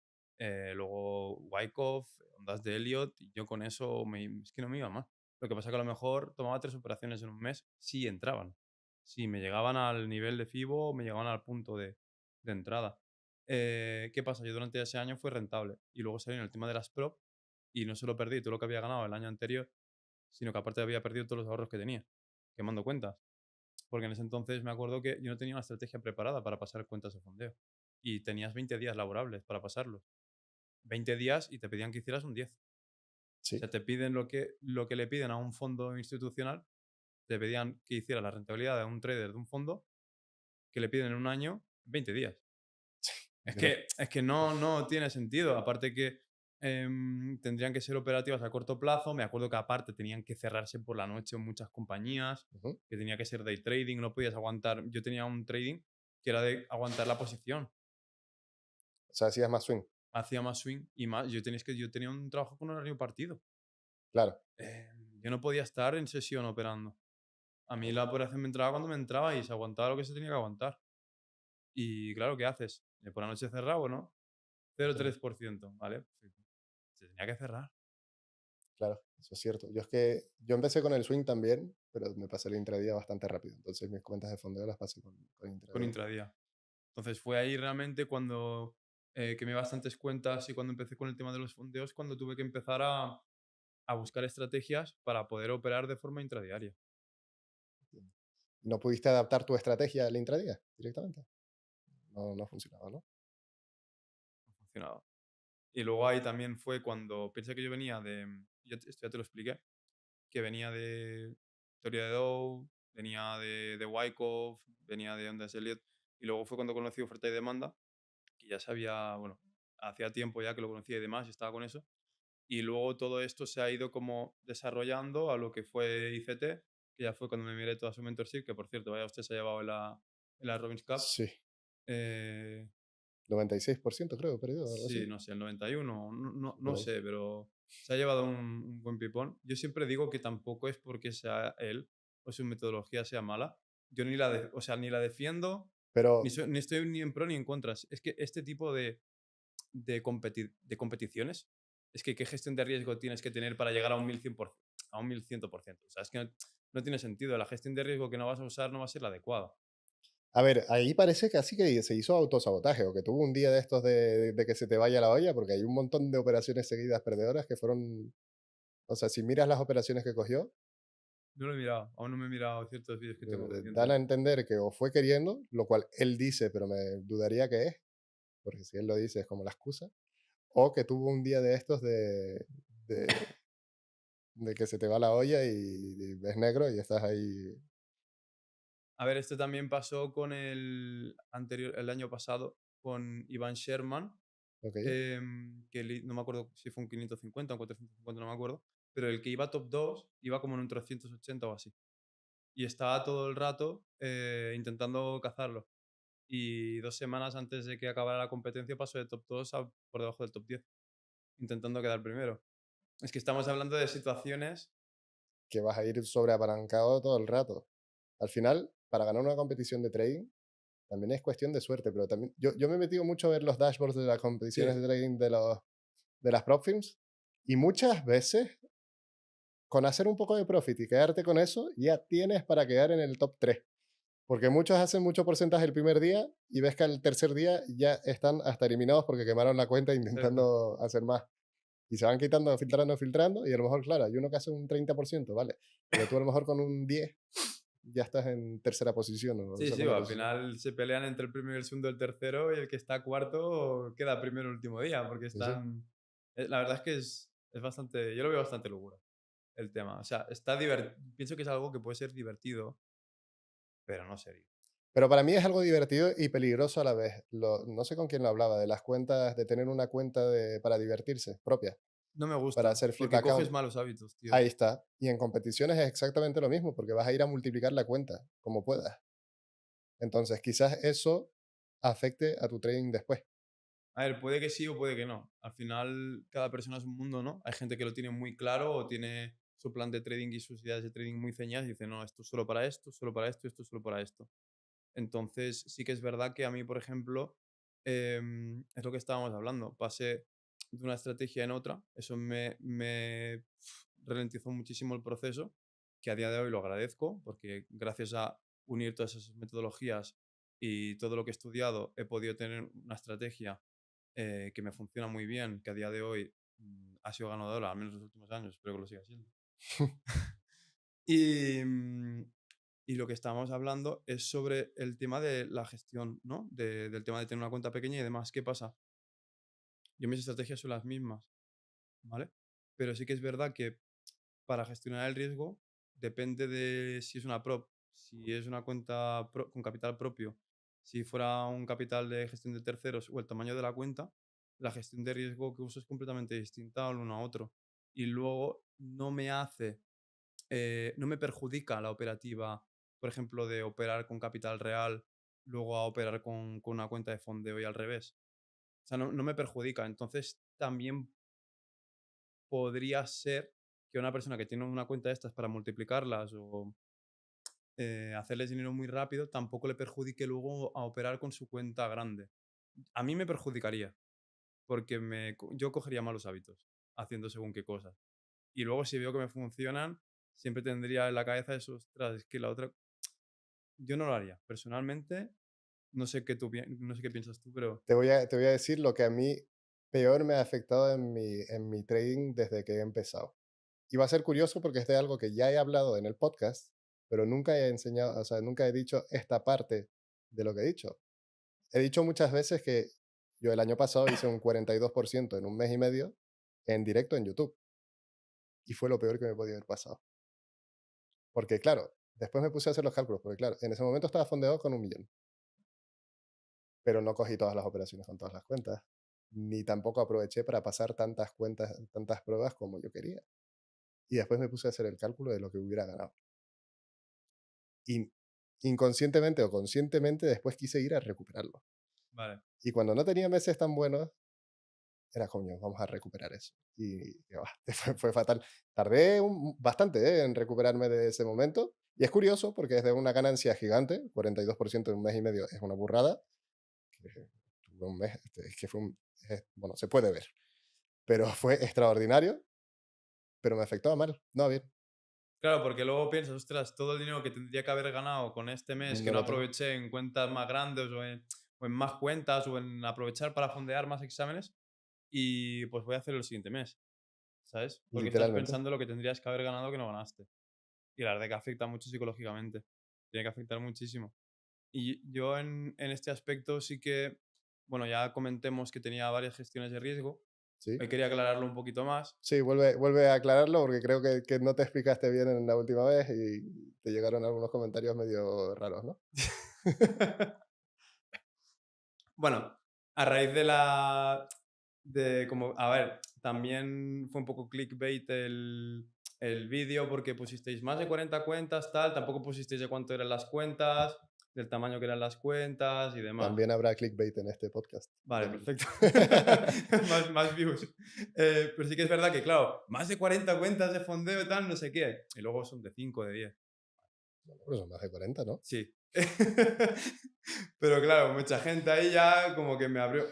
luego Wyckoff, ondas de Elliot, y yo con eso es que no me iba más. Lo que pasa es que a lo mejor tomaba 3 operaciones en un mes, sí entraban. Si me llegaban al nivel de FIBO, me llegaban al punto de entrada. ¿Qué pasa? Yo durante ese año fue rentable y luego salió en el tema de las prop y no solo perdí todo lo que había ganado el año anterior, sino que aparte había perdido todos los ahorros que tenía, quemando cuentas. Porque en ese entonces me acuerdo que yo no tenía una estrategia preparada para pasar cuentas de fondeo. Y tenías 20 días laborables para pasarlos. 20 días y te pedían que hicieras un 10. O sí, sea, te piden lo que le piden a un fondo institucional, te pedían que hicieras la rentabilidad de un trader de un fondo que le piden en un año 20 días. pero Es que no tiene sentido. Aparte que tendrían que ser operativas a corto plazo. Me acuerdo que aparte tenían que cerrarse por la noche en muchas compañías, ujú. que tenía que ser day trading, no podías aguantar. Yo tenía un trading que era de aguantar la posición. O sea, hacías más swing, Hacía más swing y más. Yo tenía un trabajo con horario partido. claro. Yo no podía estar en sesión operando. A mí la operación me entraba cuando me entraba y se aguantaba lo que se tenía que aguantar. Y claro, ¿qué haces? Por la noche cerrado, ¿no? Cero coma Claro. tres por ciento, ¿vale? Perfecto. Se tenía que cerrar Claro, eso es cierto. Yo empecé con el swing también, pero me pasé el intradía bastante rápido. Entonces mis cuentas de fondeo las pasé con con intradía. intradía. Entonces fue ahí realmente cuando quemé bastantes cuentas y cuando empecé con el tema de los fondeos, cuando tuve que empezar a buscar estrategias para poder operar de forma intradiaria. ¿No pudiste adaptar tu estrategia al intradía directamente? No, no funcionaba, ¿no? No funcionaba. Y luego ahí también fue cuando pensé que yo venía esto ya te lo expliqué, que venía de teoría de Dow, venía de Wyckoff, venía de Ondas Elliot. Y luego fue cuando conocí oferta y demanda, que ya sabía, bueno, hacía tiempo ya que lo conocía y demás, y estaba con eso. Y luego todo esto se ha ido como desarrollando a lo que fue ICT, que ya fue cuando me miré toda su mentorship, que por cierto, vaya usted se ha llevado en la Robbins Cup. Sí, Eh, 96% creo, perdió, algo sí, así. no sé, el 91, no Por ahí. sé, pero se ha llevado un buen pipón. Yo siempre digo que tampoco es porque sea él o su metodología sea mala. Yo ni o sea, ni la defiendo, Pero, ni estoy ni en pro ni en contra. Es que este tipo de competiciones, es que qué gestión de riesgo tienes que tener para llegar a un 1100%, a un 1100%. O sea, es que no tiene sentido. La gestión de riesgo que no vas a usar no va a ser la adecuada. a ver, ahí parece casi que se hizo autosabotaje o que tuvo un día de estos de que se te vaya la olla, porque hay un montón de operaciones seguidas perdedoras que fueron, o sea, si miras las operaciones que cogió, No lo he mirado, aún no me he mirado ciertos vídeos que tengo dan pendientes. a entender que o fue queriendo, lo cual él dice, pero me dudaría que es, porque si él lo dice es como la excusa, o que tuvo un día de estos de, de que se te va la olla y ves negro y estás ahí, A ver, esto también pasó con el año pasado, con Ivan Sherman, ok, no me acuerdo si fue un 550 o un 450, no me acuerdo, pero el que iba top 2 iba como en un 380 o así. Y estaba todo el rato intentando cazarlo. Y 2 semanas antes de que acabara la competencia pasó de top 2 a por debajo del top 10, intentando quedar primero. Es que estamos hablando de situaciones. que vas a ir sobreapalancado todo el rato. Al final, para ganar una competición de trading, también es cuestión de suerte, pero también yo me he metido mucho a ver los dashboards de las competiciones Sí, de trading de las prop firms y muchas veces con hacer un poco de profit y quedarte con eso, ya tienes para quedar en el top 3. Porque muchos hacen mucho porcentaje el primer día y ves que al tercer día ya están hasta eliminados porque quemaron la cuenta exacto. intentando hacer más. Y se van quitando, filtrando, filtrando. Y a lo mejor, claro, hay uno que hace un 30%, ¿vale? Pero tú a lo mejor con un 10 ya estás en tercera posición o Sí, sí, segunda al posición. final se pelean entre el primero y el segundo y el tercero, y el que está cuarto queda primero el último día, porque Sí, sí. están. La verdad es que es bastante. Yo lo veo bastante locura el tema. O sea, está pienso que es algo que puede ser divertido, pero no serio. Pero para mí es algo divertido y peligroso a la vez. No sé con quién lo hablaba, de las cuentas, de tener una cuenta para divertirse propia, No me para gusta, hacer flip porque coges account. malos hábitos, tío. Ahí está. Y en competiciones es exactamente lo mismo, porque vas a ir a multiplicar la cuenta como puedas. Entonces, quizás eso afecte a tu trading después. A ver, puede que sí o puede que no. Al final, cada persona es un mundo, ¿no? Hay gente que lo tiene muy claro o tiene su plan de trading y sus ideas de trading muy ceñidas y dice, no, esto es solo para esto, solo para esto, esto es solo para esto. Entonces, sí que es verdad que a mí, por ejemplo, es lo que estábamos hablando. Pasé de una estrategia en otra. Eso me ralentizó muchísimo el proceso, que a día de hoy lo agradezco, porque gracias a unir todas esas metodologías y todo lo que he estudiado, he podido tener una estrategia que me funciona muy bien, que a día de hoy ha sido ganadora, al menos en los últimos años, espero que lo siga siendo. Y, y lo que estábamos hablando es sobre el tema de la gestión, ¿no? Del tema de tener una cuenta pequeña y demás. ¿Qué pasa? Yo mis estrategias son las mismas, ¿vale? Pero sí que es verdad que para gestionar el riesgo depende de si es una prop, si es una cuenta con capital propio, si fuera un capital de gestión de terceros o el tamaño de la cuenta, la gestión de riesgo que uso es completamente distinta al uno a otro. Y luego no me perjudica la operativa, por ejemplo, de operar con capital real, luego a operar con una cuenta de fondeo y al revés. O sea, no me perjudica. Entonces, también podría ser que una persona que tiene una cuenta de estas para multiplicarlas o hacerles dinero muy rápido, tampoco le perjudique luego a operar con su cuenta grande. A mí me perjudicaría, porque yo cogería malos hábitos haciendo según qué cosas. Y luego si veo que me funcionan, siempre tendría en la cabeza eso, ostras, es que la otra. Yo no lo haría. Personalmente, no sé qué piensas tú, pero Te voy a decir lo que a mí peor me ha afectado en mi trading desde que he empezado. Y va a ser curioso porque este es algo que ya he hablado en el podcast, pero nunca he enseñado, o sea, nunca he dicho esta parte de lo que he dicho. He dicho muchas veces que yo el año pasado hice un 42% en un mes y medio en directo en YouTube. Y fue lo peor que me podía haber pasado. Porque claro, después me puse a hacer los cálculos, porque claro, en ese momento estaba fondeado con 1 millón. pero no cogí todas las operaciones con todas las cuentas, ni tampoco aproveché para pasar tantas cuentas, tantas pruebas como yo quería. Y después me puse a hacer el cálculo de lo que hubiera ganado. Y inconscientemente o conscientemente después quise ir a recuperarlo. Vale, Y cuando no tenía meses tan buenos, era coño, vamos a recuperar eso. Y va, fue fatal. Tardé bastante en recuperarme de ese momento. Y es curioso porque es de una ganancia gigante, 42% en un mes y medio es una burrada. Que tuve un mes, es que fue bueno, se puede ver, pero fue extraordinario, pero me afectaba mal, no bien, claro, porque luego piensas, ostras, todo el dinero que tendría que haber ganado con este mes que no no lo tengo. aproveché en cuentas más grandes o en más cuentas o en aprovechar para fondear más exámenes y pues voy a hacerlo el siguiente mes, ¿sabes? Porque estás Literalmente. pensando lo que tendrías que haber ganado que no ganaste. Y la verdad que afecta mucho psicológicamente. Tiene que afectar muchísimo. Y yo en este aspecto sí que, bueno, ya comentemos que tenía varias gestiones de riesgo. Sí. Hoy quería aclararlo un poquito más. Sí, vuelve a aclararlo porque creo que no te explicaste bien en la última vez y te llegaron algunos comentarios medio raros, ¿no? Bueno, a raíz de la de como, a ver, también fue un poco clickbait el vídeo porque pusisteis más de 40 cuentas, tal, tampoco pusisteis de cuánto eran las cuentas, del tamaño que eran las cuentas y demás. También habrá clickbait en este podcast. Vale, perfecto. Más views. Pero sí que es verdad que, claro, más de 40 cuentas de fondeo y tal, no sé qué. Y luego son de 5 de 10. Bueno, pues son más de 40, ¿no? Sí. Pero claro, mucha gente ahí ya como que me abrió.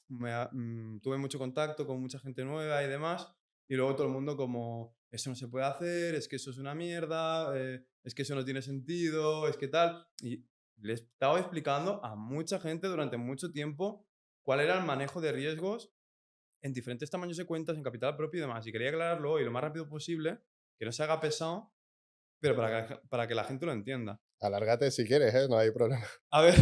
Tuve mucho contacto con mucha gente nueva y demás. Y luego todo el mundo como, eso no se puede hacer, es que eso es una mierda, es que eso no tiene sentido, es que tal. Y le estaba explicando a mucha gente durante mucho tiempo cuál era el manejo de riesgos en diferentes tamaños de cuentas, en capital propio y demás. Y quería aclararlo hoy lo más rápido posible, que no se haga pesado, pero para que la gente lo entienda. Alárgate si quieres, ¿eh? No hay problema. A ver,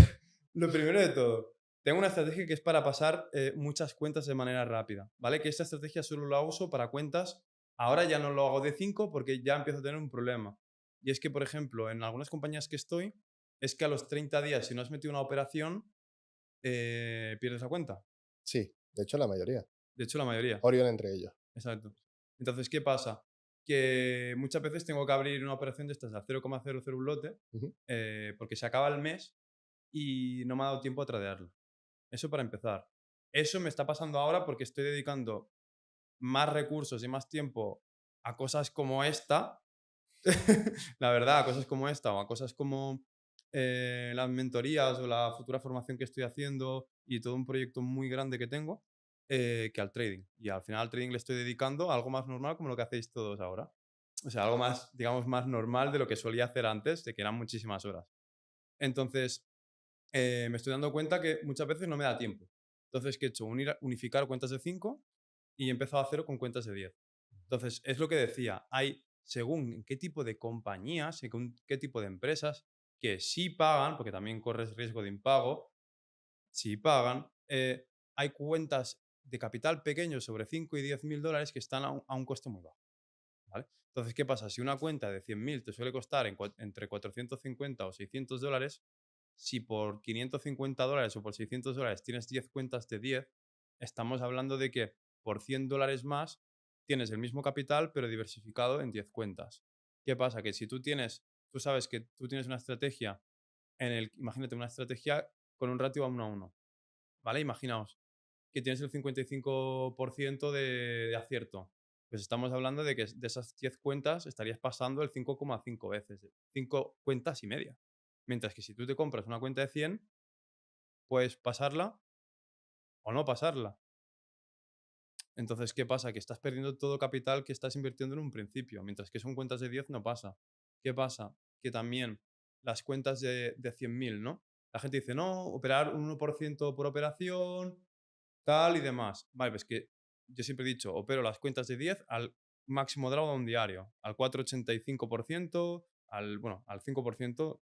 lo primero de todo, tengo una estrategia que es para pasar muchas cuentas de manera rápida, ¿vale? Que esta estrategia solo la uso para cuentas, ahora ya no lo hago de 5 porque ya empiezo a tener un problema. Y es que, por ejemplo, en algunas compañías que estoy, es que a los 30 días, si no has metido una operación, pierdes la cuenta. Sí, de hecho la mayoría. De hecho, la mayoría. Orion entre ellos. Exacto. Entonces, ¿qué pasa? Que muchas veces tengo que abrir una operación de estas a 0,00 un lote Ujú. porque se acaba el mes y no me ha dado tiempo a tradearlo. Eso para empezar. Eso me está pasando ahora porque estoy dedicando más recursos y más tiempo a cosas como esta, la verdad, a cosas como esta o a cosas como las mentorías o la futura formación que estoy haciendo y todo un proyecto muy grande que tengo, que al trading. Y al final al trading le estoy dedicando a algo más normal como lo que hacéis todos ahora. O sea, algo más, digamos, más normal de lo que solía hacer antes, de que eran muchísimas horas. Entonces, me estoy dando cuenta que muchas veces no me da tiempo. Entonces, ¿qué he hecho? Unificar cuentas de 5 y he empezado a hacerlo con cuentas de 10. Entonces, es lo que decía, hay según en qué tipo de compañías, según qué tipo de empresas que sí pagan, porque también corres riesgo de impago, si pagan, hay cuentas de capital pequeño sobre 5 y 10.000 dólares que están a un coste muy bajo. ¿Vale? Entonces, ¿qué pasa? Si una cuenta de 100.000 te suele costar entre 450 o 600 dólares, si por 550 dólares o por 600 dólares tienes 10 cuentas de 10, estamos hablando de que por 100 dólares más tienes el mismo capital, pero diversificado en 10 cuentas. ¿Qué pasa? Que si tú sabes que tú tienes una estrategia imagínate una estrategia con un ratio a 1 a 1, ¿vale? Imaginaos que tienes el 55% de acierto. Pues estamos hablando de que de esas 10 cuentas estarías pasando el 5,5 veces, 5 cuentas y media. Mientras que si tú te compras una cuenta de 100, puedes pasarla o no pasarla. Entonces, ¿qué pasa? Que estás perdiendo todo capital que estás invirtiendo en un principio, mientras que son cuentas de 10 no pasa. ¿Qué pasa? Que también las cuentas de 100.000, ¿no? La gente dice, no, operar un 1% por operación, tal y demás. Vale, pues que yo siempre he dicho, opero las cuentas de 10 al máximo draw de un diario, al 4,85%, al 5%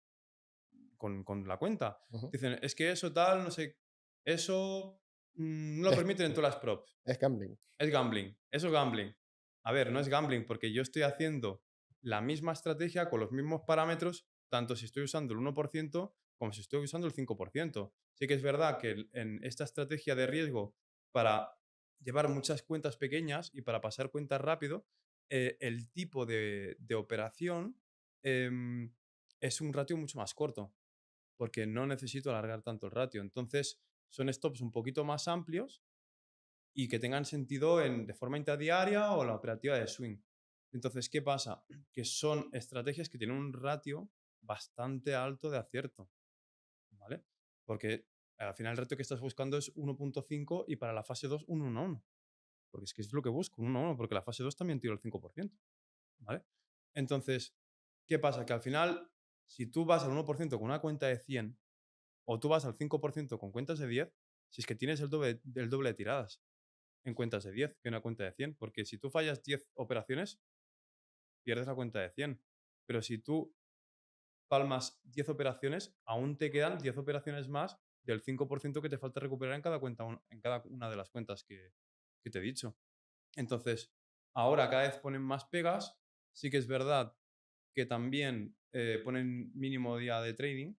con la cuenta. Ujú. Dicen, es que eso tal, no sé, eso no lo Es, permiten en todas las props. es gambling. Es gambling, eso es gambling. A ver, no es gambling porque yo estoy haciendo la misma estrategia con los mismos parámetros, tanto si estoy usando el 1% como si estuviera usando el 5%. Sí que es verdad que en esta estrategia de riesgo, para llevar muchas cuentas pequeñas y para pasar cuentas rápido, el tipo de operación em, es un ratio mucho más corto, porque no necesito alargar tanto el ratio. Entonces, son stops un poquito más amplios y que tengan sentido de forma interdiaria o la operativa de swing. Entonces, ¿qué pasa? Que son estrategias que tienen un ratio bastante alto de acierto, ¿vale? Porque al final el ratio que estás buscando es 1,5 y para la fase 2 un 1,1. Porque es que es lo que busco, un 1,1, porque la fase 2 también tiro el 5%, ¿vale? Entonces, ¿qué pasa? Que al final, si tú vas al 1% con una cuenta de 100 o tú vas al 5% con cuentas de 10, si es que tienes el doble de tiradas en cuentas de 10 que en una cuenta de 100, porque si tú fallas 10 operaciones, pierdes la cuenta de 100. Pero si tú palmas 10 operaciones, aún te quedan 10 operaciones más del 5% que te falta recuperar en cada, cuenta, en cada una de las cuentas que te he dicho. Entonces, ahora cada vez ponen más pegas. Sí que es verdad que también ponen mínimo día de trading,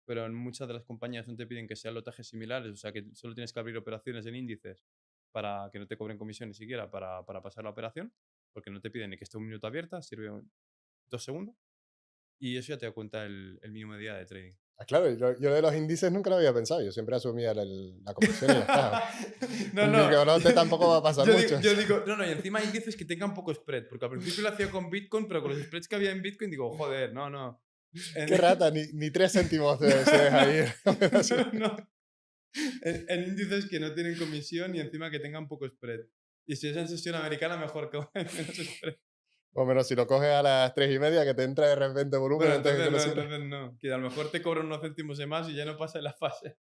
pero en muchas de las compañías no te piden que sean lotajes similares, o sea que solo tienes que abrir operaciones en índices para que no te cobren comisión ni siquiera para pasar la operación, porque no te piden ni que esté un minuto abierta, sirve 2 segundos, y eso ya te da cuenta el mínimo de día de trading. Ah, claro, yo de los índices nunca lo había pensado. Yo siempre asumía la comisión y ya está. No, Digo, no. no te tampoco va a pasar Yo digo, mucho. yo digo, no, no, y encima hay índices que tengan poco spread, porque al principio lo hacía con Bitcoin, pero con los spreads que había en Bitcoin digo, joder, no, no. Qué En- rata, ni 3 céntimos se deja ir. no, no. En índices que no tienen comisión y encima que tengan poco spread. Y si es en sesión americana, mejor que menos spread. O menos si lo coges a las 3:30, que te entra de repente volumen Bueno, antes de que entonces lo no, cierres. entonces no. Que a lo mejor te cobran unos céntimos de más y ya no pasa la fase.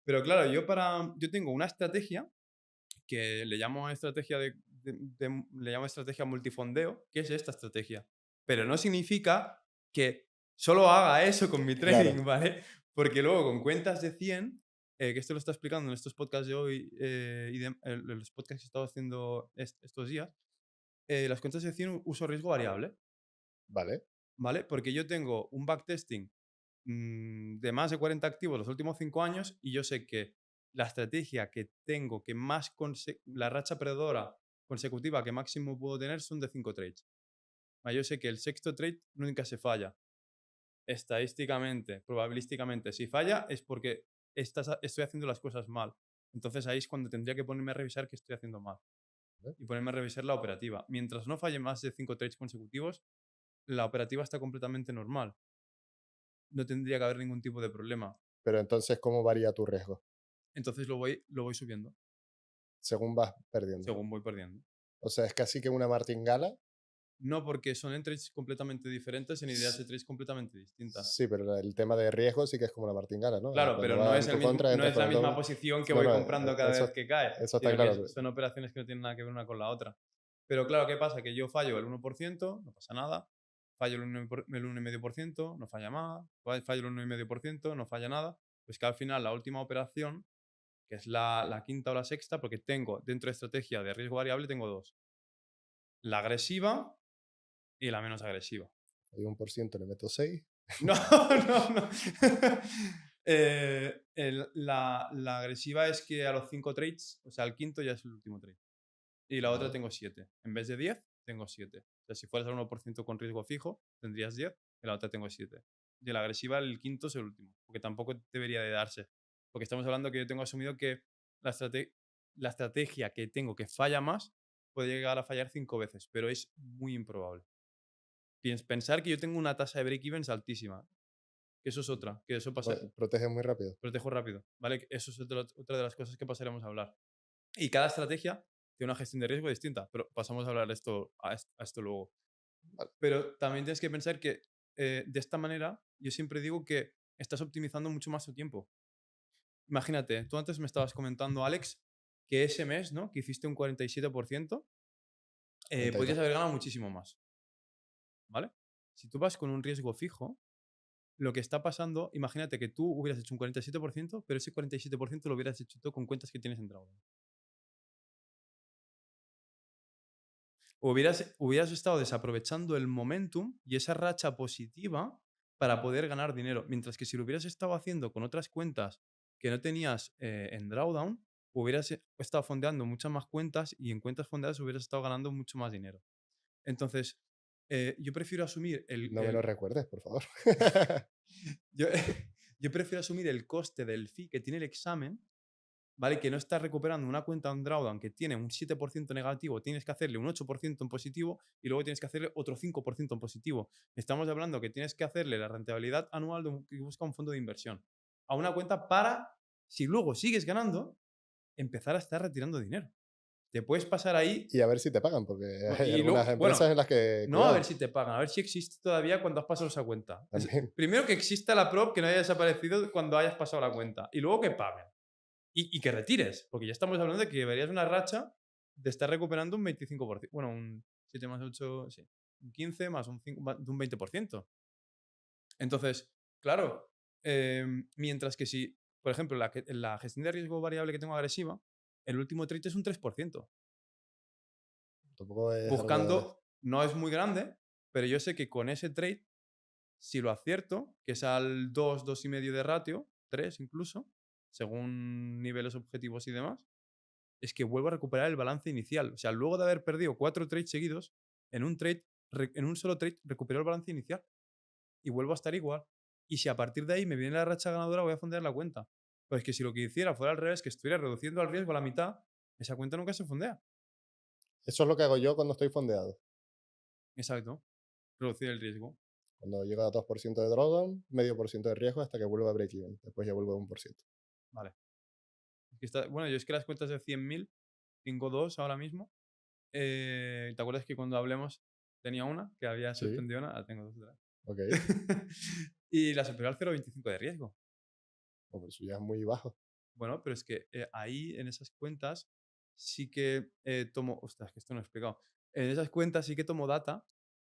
Pero claro, yo tengo una estrategia que le llamo estrategia le llamo estrategia multifondeo, que es esta estrategia. Pero no significa que solo haga eso con mi Claro, trading, ¿vale? Porque luego con cuentas de 100, que esto lo está explicando en estos podcasts de hoy y los podcasts que he estado haciendo estos días, las cuentas de 100 uso riesgo variable, vale. ¿vale? Porque yo tengo un backtesting de más de 40 activos los últimos 5 años y yo sé que la estrategia que tengo, que más la racha perdedora consecutiva que máximo puedo tener son de 5 trades. Yo sé que el sexto trade nunca se falla. Estadísticamente, probabilísticamente, si falla es porque estoy haciendo las cosas mal. Entonces ahí es cuando tendría que ponerme a revisar qué estoy haciendo mal ¿Eh? y ponerme a revisar la operativa. Mientras no falle más de 5 trades consecutivos, la operativa está completamente normal. No tendría que haber ningún tipo de problema. Pero entonces, ¿cómo varía tu riesgo Entonces lo voy subiendo según vas perdiendo? según voy perdiendo. O sea, es casi que una martingala. No, porque son en trades completamente diferentes, en ideas de trades completamente distintas. Sí, pero el tema de riesgo sí que es como una martingala, ¿no? Claro, Cuando pero no va es, en tu contra, no entras es con la el misma doble. posición que No, voy no, comprando cada eso, vez que cae, eso está sino que claro. son operaciones que no tienen nada que ver una con la otra. Pero claro, ¿qué pasa? Que yo fallo el 1%, no pasa nada. Fallo el 1,5%, no falla nada. Fallo el 1,5%, no falla nada. Pues que al final la última operación, que es la quinta o la sexta, porque tengo dentro de estrategia de riesgo variable, tengo dos. La agresiva y la menos agresiva. Hay 1%, le meto 6. No, no, no. La agresiva es que a los 5 trades, o sea, el quinto ya es el último trade. Y la otra Vale. tengo 7. En vez de 10, tengo 7. O sea, si fueras al 1% con riesgo fijo, tendrías 10 y la otra tengo 7. Y la agresiva, el quinto es el último, porque tampoco debería de darse. Porque estamos hablando que yo tengo asumido que la, la estrategia que tengo que falla más puede llegar a fallar 5 veces, pero es muy improbable. Pensar que yo tengo una tasa de break-evens altísima, que eso es otra, que eso pasa, Protege muy rápido. protejo rápido, ¿vale? Que eso es otra de las cosas que pasaremos a hablar. Y cada estrategia tiene una gestión de riesgo distinta, pero pasamos a hablar de esto, a esto luego. Vale. Pero también tienes que pensar que de esta manera yo siempre digo que estás optimizando mucho más tu tiempo. Imagínate, tú antes me estabas comentando, Alex, que ese mes, ¿no? Que hiciste un 47%, podrías 32. haber ganado muchísimo más, ¿vale? Si tú vas con un riesgo fijo, lo que está pasando, imagínate que tú hubieras hecho un 47%, pero ese 47% lo hubieras hecho tú con cuentas que tienes en drawdown. Hubieras estado desaprovechando el momentum y esa racha positiva para poder ganar dinero. Mientras que si lo hubieras estado haciendo con otras cuentas que no tenías en Drawdown, hubieras estado fondeando muchas más cuentas y en cuentas fondeadas hubieras estado ganando mucho más dinero. Entonces, yo prefiero asumir No me lo recuerdes, por favor. yo, yo prefiero asumir el coste del fee que tiene el examen, ¿vale? Que no estás recuperando una cuenta en Drawdown que tiene un 7% negativo, tienes que hacerle un 8% en positivo y luego tienes que hacerle otro 5% en positivo. Estamos hablando que tienes que hacerle la rentabilidad anual que busca un fondo de inversión a una cuenta para, si luego sigues ganando, empezar a estar retirando dinero. Te puedes pasar ahí Y a ver si te pagan, porque hay y algunas luego, bueno, empresas en las que, no a ver cuidado, si te pagan, a ver si existe todavía cuando has pasado esa cuenta. también. Primero que exista la prop, que no haya desaparecido cuando hayas pasado la cuenta. Y luego que paguen. Y que retires. Porque ya estamos hablando de que verías una racha de estar recuperando un 25%. Bueno, un 7 más 8, sí. Un 15 más un, 5, de un 20%. Entonces, claro, mientras que si, por ejemplo, la gestión de riesgo variable que tengo agresiva, el último trade es un 3%. Tampoco es algo. Buscando, no es muy grande, pero yo sé que con ese trade, si lo acierto, que es al 2, 2,5 de ratio, 3 incluso, según niveles objetivos y demás, es que vuelvo a recuperar el balance inicial. O sea, luego de haber perdido 4 trades seguidos, en un solo trade recupero el balance inicial y vuelvo a estar igual. Y si a partir de ahí me viene la racha ganadora, voy a fondear la cuenta. Pero es que si lo que hiciera fuera al revés, que estuviera reduciendo el riesgo a la mitad, esa cuenta nunca se fondea. Eso es lo que hago yo cuando estoy fondeado. Exacto. Reducir el riesgo. Cuando llega a 2% de drawdown, medio por ciento de riesgo hasta que vuelva a break-even. Después ya vuelve a 1%. Vale. Bueno, yo es que las cuentas de 100.000 tengo dos ahora mismo. ¿Te acuerdas que cuando hablemos tenía una que había Sí, suspendido una? Ahora tengo dos otra vez. ok. Y la superó al 0,25 de riesgo. Bueno, eso ya es muy bajo. Bueno, pero es que ahí en esas cuentas sí que tomo. Ostras, que esto no he explicado. En esas cuentas sí que tomo data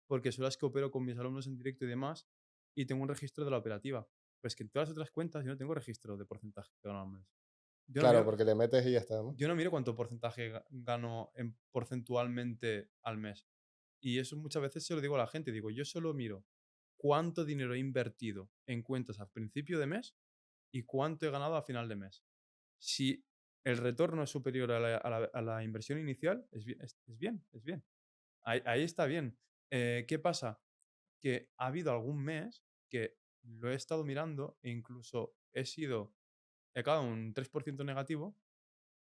porque son las que opero con mis alumnos en directo y demás y tengo un registro de la operativa. Pero es que en todas las otras cuentas yo no tengo registro de porcentaje que gano al mes. Yo no Claro, miro porque le metes y ya está, ¿no? Yo no miro cuánto porcentaje gano porcentualmente al mes. Y eso muchas veces se lo digo a la gente. Digo, yo solo miro cuánto dinero he invertido en cuentas al principio de mes y cuánto he ganado a final de mes. Si el retorno es superior a la inversión inicial, es bien, es bien. Ahí está bien. ¿Qué pasa? Que ha habido algún mes que lo he estado mirando e incluso he acabado un 3% negativo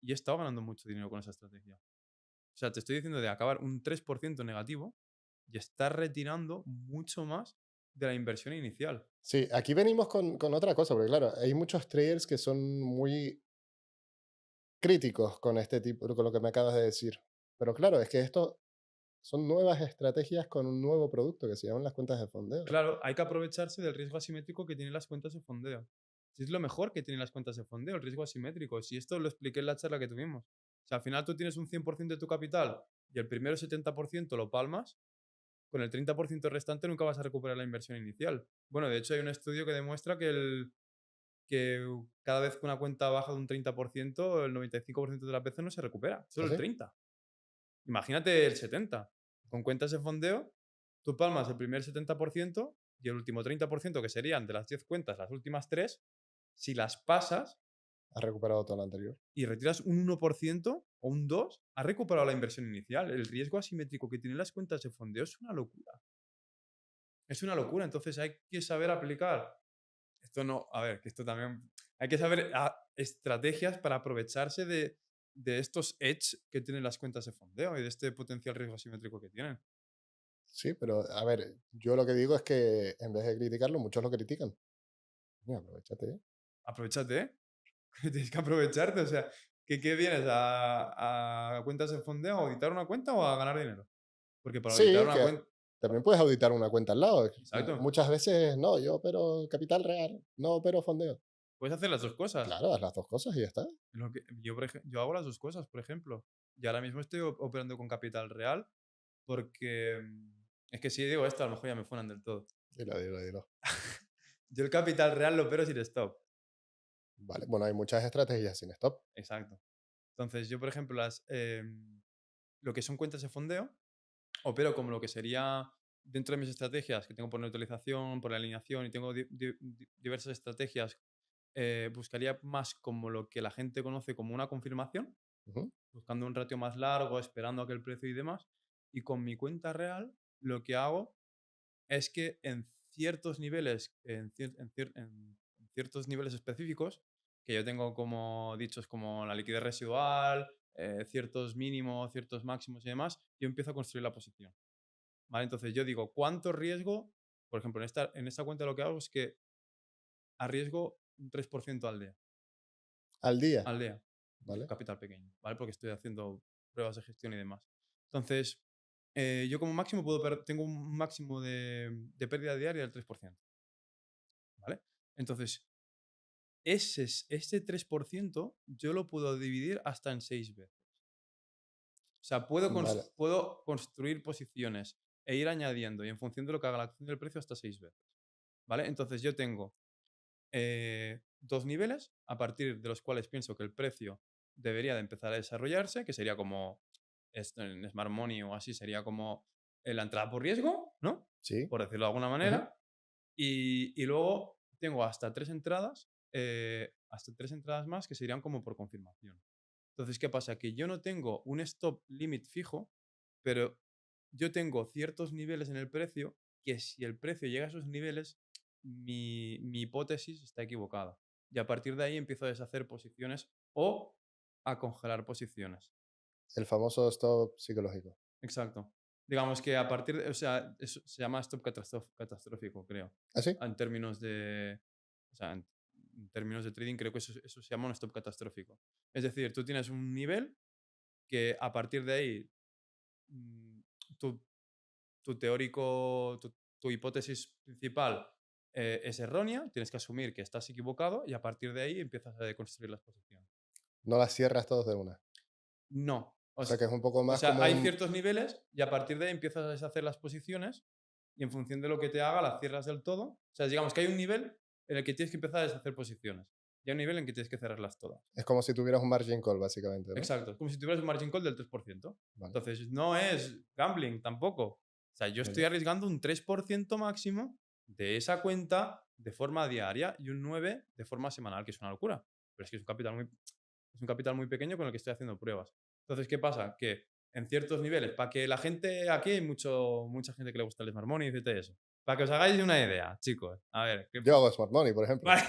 y he estado ganando mucho dinero con esa estrategia. O sea, te estoy diciendo de acabar un 3% negativo y estar retirando mucho más de la inversión inicial. Sí, aquí venimos con otra cosa, porque claro, hay muchos traders que son muy críticos con este tipo, con lo que me acabas de decir. Pero claro, es que esto son nuevas estrategias con un nuevo producto que se llaman las cuentas de fondeo. Claro, hay que aprovecharse del riesgo asimétrico que tienen las cuentas de fondeo. Si es lo mejor que tienen las cuentas de fondeo, el riesgo asimétrico. Si esto lo expliqué en la charla que tuvimos. Si al final tú tienes un 100% de tu capital y el primero 70% lo palmas, con el 30% restante nunca vas a recuperar la inversión inicial. Bueno, de hecho hay un estudio que demuestra que cada vez que una cuenta baja de un 30%, el 95% de las veces no se recupera, solo el ¿Así? 30%. Imagínate el 70%. Con cuentas de fondeo, tú palmas el primer 70% y el último 30%, que serían de las 10 cuentas, las últimas 3, si las pasas Has recuperado todo lo anterior. y retiras un 1% o un 2%, has recuperado la inversión inicial. El riesgo asimétrico que tienen las cuentas de fondeo es una locura. Es una locura, entonces hay que saber aplicar. Esto no, a ver, que esto también. Hay que saber estrategias para aprovecharse de estos edge que tienen las cuentas de fondeo y de este potencial riesgo asimétrico que tienen. Sí, pero a ver, yo lo que digo es que en vez de criticarlo, muchos lo critican. Mira, aprovechate, ¿eh? Aprovechate, ¿eh? Tienes que aprovecharte, o sea, ¿qué vienes a cuentas de fondeo a auditar una cuenta o a ganar dinero? Porque para auditar Sí, una que cuenta. también puedes auditar una cuenta al lado. Exacto. Muchas veces no, yo pero capital real, no pero fondeo. Puedes hacer las dos cosas. Claro, haz las dos cosas y ya está. Yo hago las dos cosas, por ejemplo. Y ahora mismo estoy operando con capital real porque es que si digo esto, a lo mejor ya me fueran del todo. Dilo, dilo, dilo. Yo el capital real lo opero sin stop. Vale, bueno, hay muchas estrategias sin stop. Exacto. Entonces, yo, por ejemplo, lo que son cuentas de fondeo, opero como lo que sería dentro de mis estrategias que tengo por neutralización, por alineación y tengo diversas estrategias, buscaría más como lo que la gente conoce como una confirmación, Ujú. buscando un ratio más largo, esperando a que el precio y demás. Y con mi cuenta real, lo que hago es que en ciertos niveles, en ciertos niveles específicos, que yo tengo como dichos como la liquidez residual, ciertos mínimos, ciertos máximos y demás, yo empiezo a construir la posición. ¿Vale? Entonces yo digo, ¿cuánto riesgo? Por ejemplo, en esta cuenta lo que hago es que arriesgo un 3% al día. Al día, Al día. ¿vale? Capital pequeño, ¿vale? Porque estoy haciendo pruebas de gestión y demás. Entonces, yo como máximo tengo un máximo de pérdida diaria del 3%, ¿vale? Entonces, ese 3% yo lo puedo dividir hasta en 6 veces. O sea, Vale. puedo construir posiciones e ir añadiendo y en función de lo que haga la acción del precio hasta 6 veces, ¿vale? Entonces, yo tengo dos niveles a partir de los cuales pienso que el precio debería de empezar a desarrollarse, que sería como esto en Smart Money o así, sería como la entrada por riesgo, ¿no? Sí. Por decirlo de alguna Ujú. manera. Y luego tengo hasta tres entradas más que serían como por confirmación. Entonces, ¿qué pasa? Que yo no tengo un stop limit fijo, pero yo tengo ciertos niveles en el precio que si el precio llega a esos niveles, mi hipótesis está equivocada. Y a partir de ahí empiezo a deshacer posiciones o a congelar posiciones. El famoso stop psicológico. Exacto. Digamos que a partir de, o sea, eso se llama stop catastrófico, creo. ¿Ah, sí? En términos de, o sea, en términos de trading creo que eso se llama un stop catastrófico. Es decir, tú tienes un nivel que a partir de ahí mm, tu, tu teórico, tu hipótesis principal es errónea, tienes que asumir que estás equivocado y a partir de ahí empiezas a deconstruir las posiciones. No las cierras todos de una. No. O sea que es un poco O más sea, como hay un... ciertos niveles y a partir de ahí empiezas a deshacer las posiciones y en función de lo que te haga las cierras del todo. O sea, digamos que hay un nivel en el que tienes que empezar a deshacer posiciones y hay un nivel en que tienes que cerrarlas todas. Es como si tuvieras un margin call, básicamente, ¿no? Exacto. Es como si tuvieras un margin call del 3%. Vale. Entonces, no es gambling tampoco. O sea, yo Ya, estoy ya. arriesgando un 3% máximo de esa cuenta de forma diaria y un 9% de forma semanal, que es una locura. Pero es que es un capital muy pequeño con el que estoy haciendo pruebas. Entonces, ¿qué pasa? Que en ciertos niveles, para que la gente, aquí hay mucha gente que le gusta el Smart Money y etc. Eso. Para que os hagáis una idea, chicos. A ver, Yo hago Smart Money, por ejemplo. Vale.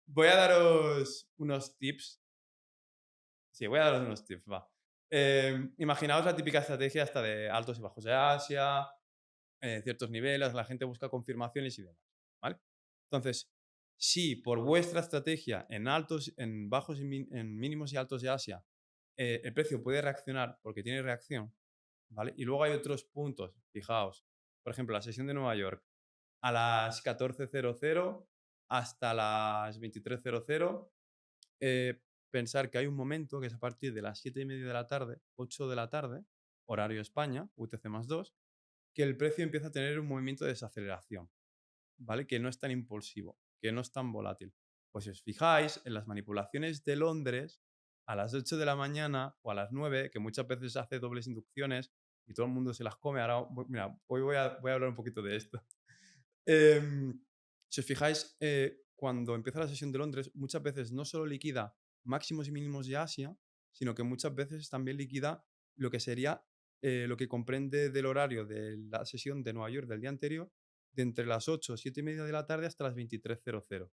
Voy a daros unos tips. Sí, voy a daros unos tips, va. Imaginaos la típica estrategia hasta de altos y bajos de Asia, ciertos niveles, la gente busca confirmaciones y demás, ¿vale? Entonces, si por vuestra estrategia en bajos en mínimos y altos de Asia, el precio puede reaccionar porque tiene reacción, ¿vale? Y luego hay otros puntos, fijaos, por ejemplo, la sesión de Nueva York a las 14:00 hasta las 23:00, eh, pensar que hay un momento que es a partir de las 7:30 de la tarde, 8 de la tarde, horario España, UTC+2, que el precio empieza a tener un movimiento de desaceleración, ¿vale? Que no es tan impulsivo, que no es tan volátil. Pues si os fijáis, en las manipulaciones de Londres, a las 8 de la mañana o a las 9, que muchas veces hace dobles inducciones y todo el mundo se las come, ahora, mira, hoy voy a hablar un poquito de esto. Em, si os fijáis, cuando empieza la sesión de Londres, muchas veces no solo liquida máximos y mínimos de Asia, sino que muchas veces también liquida lo que sería lo que comprende del horario de la sesión de Nueva York del día anterior, de entre las 8 7:30 de la tarde hasta las 23:00.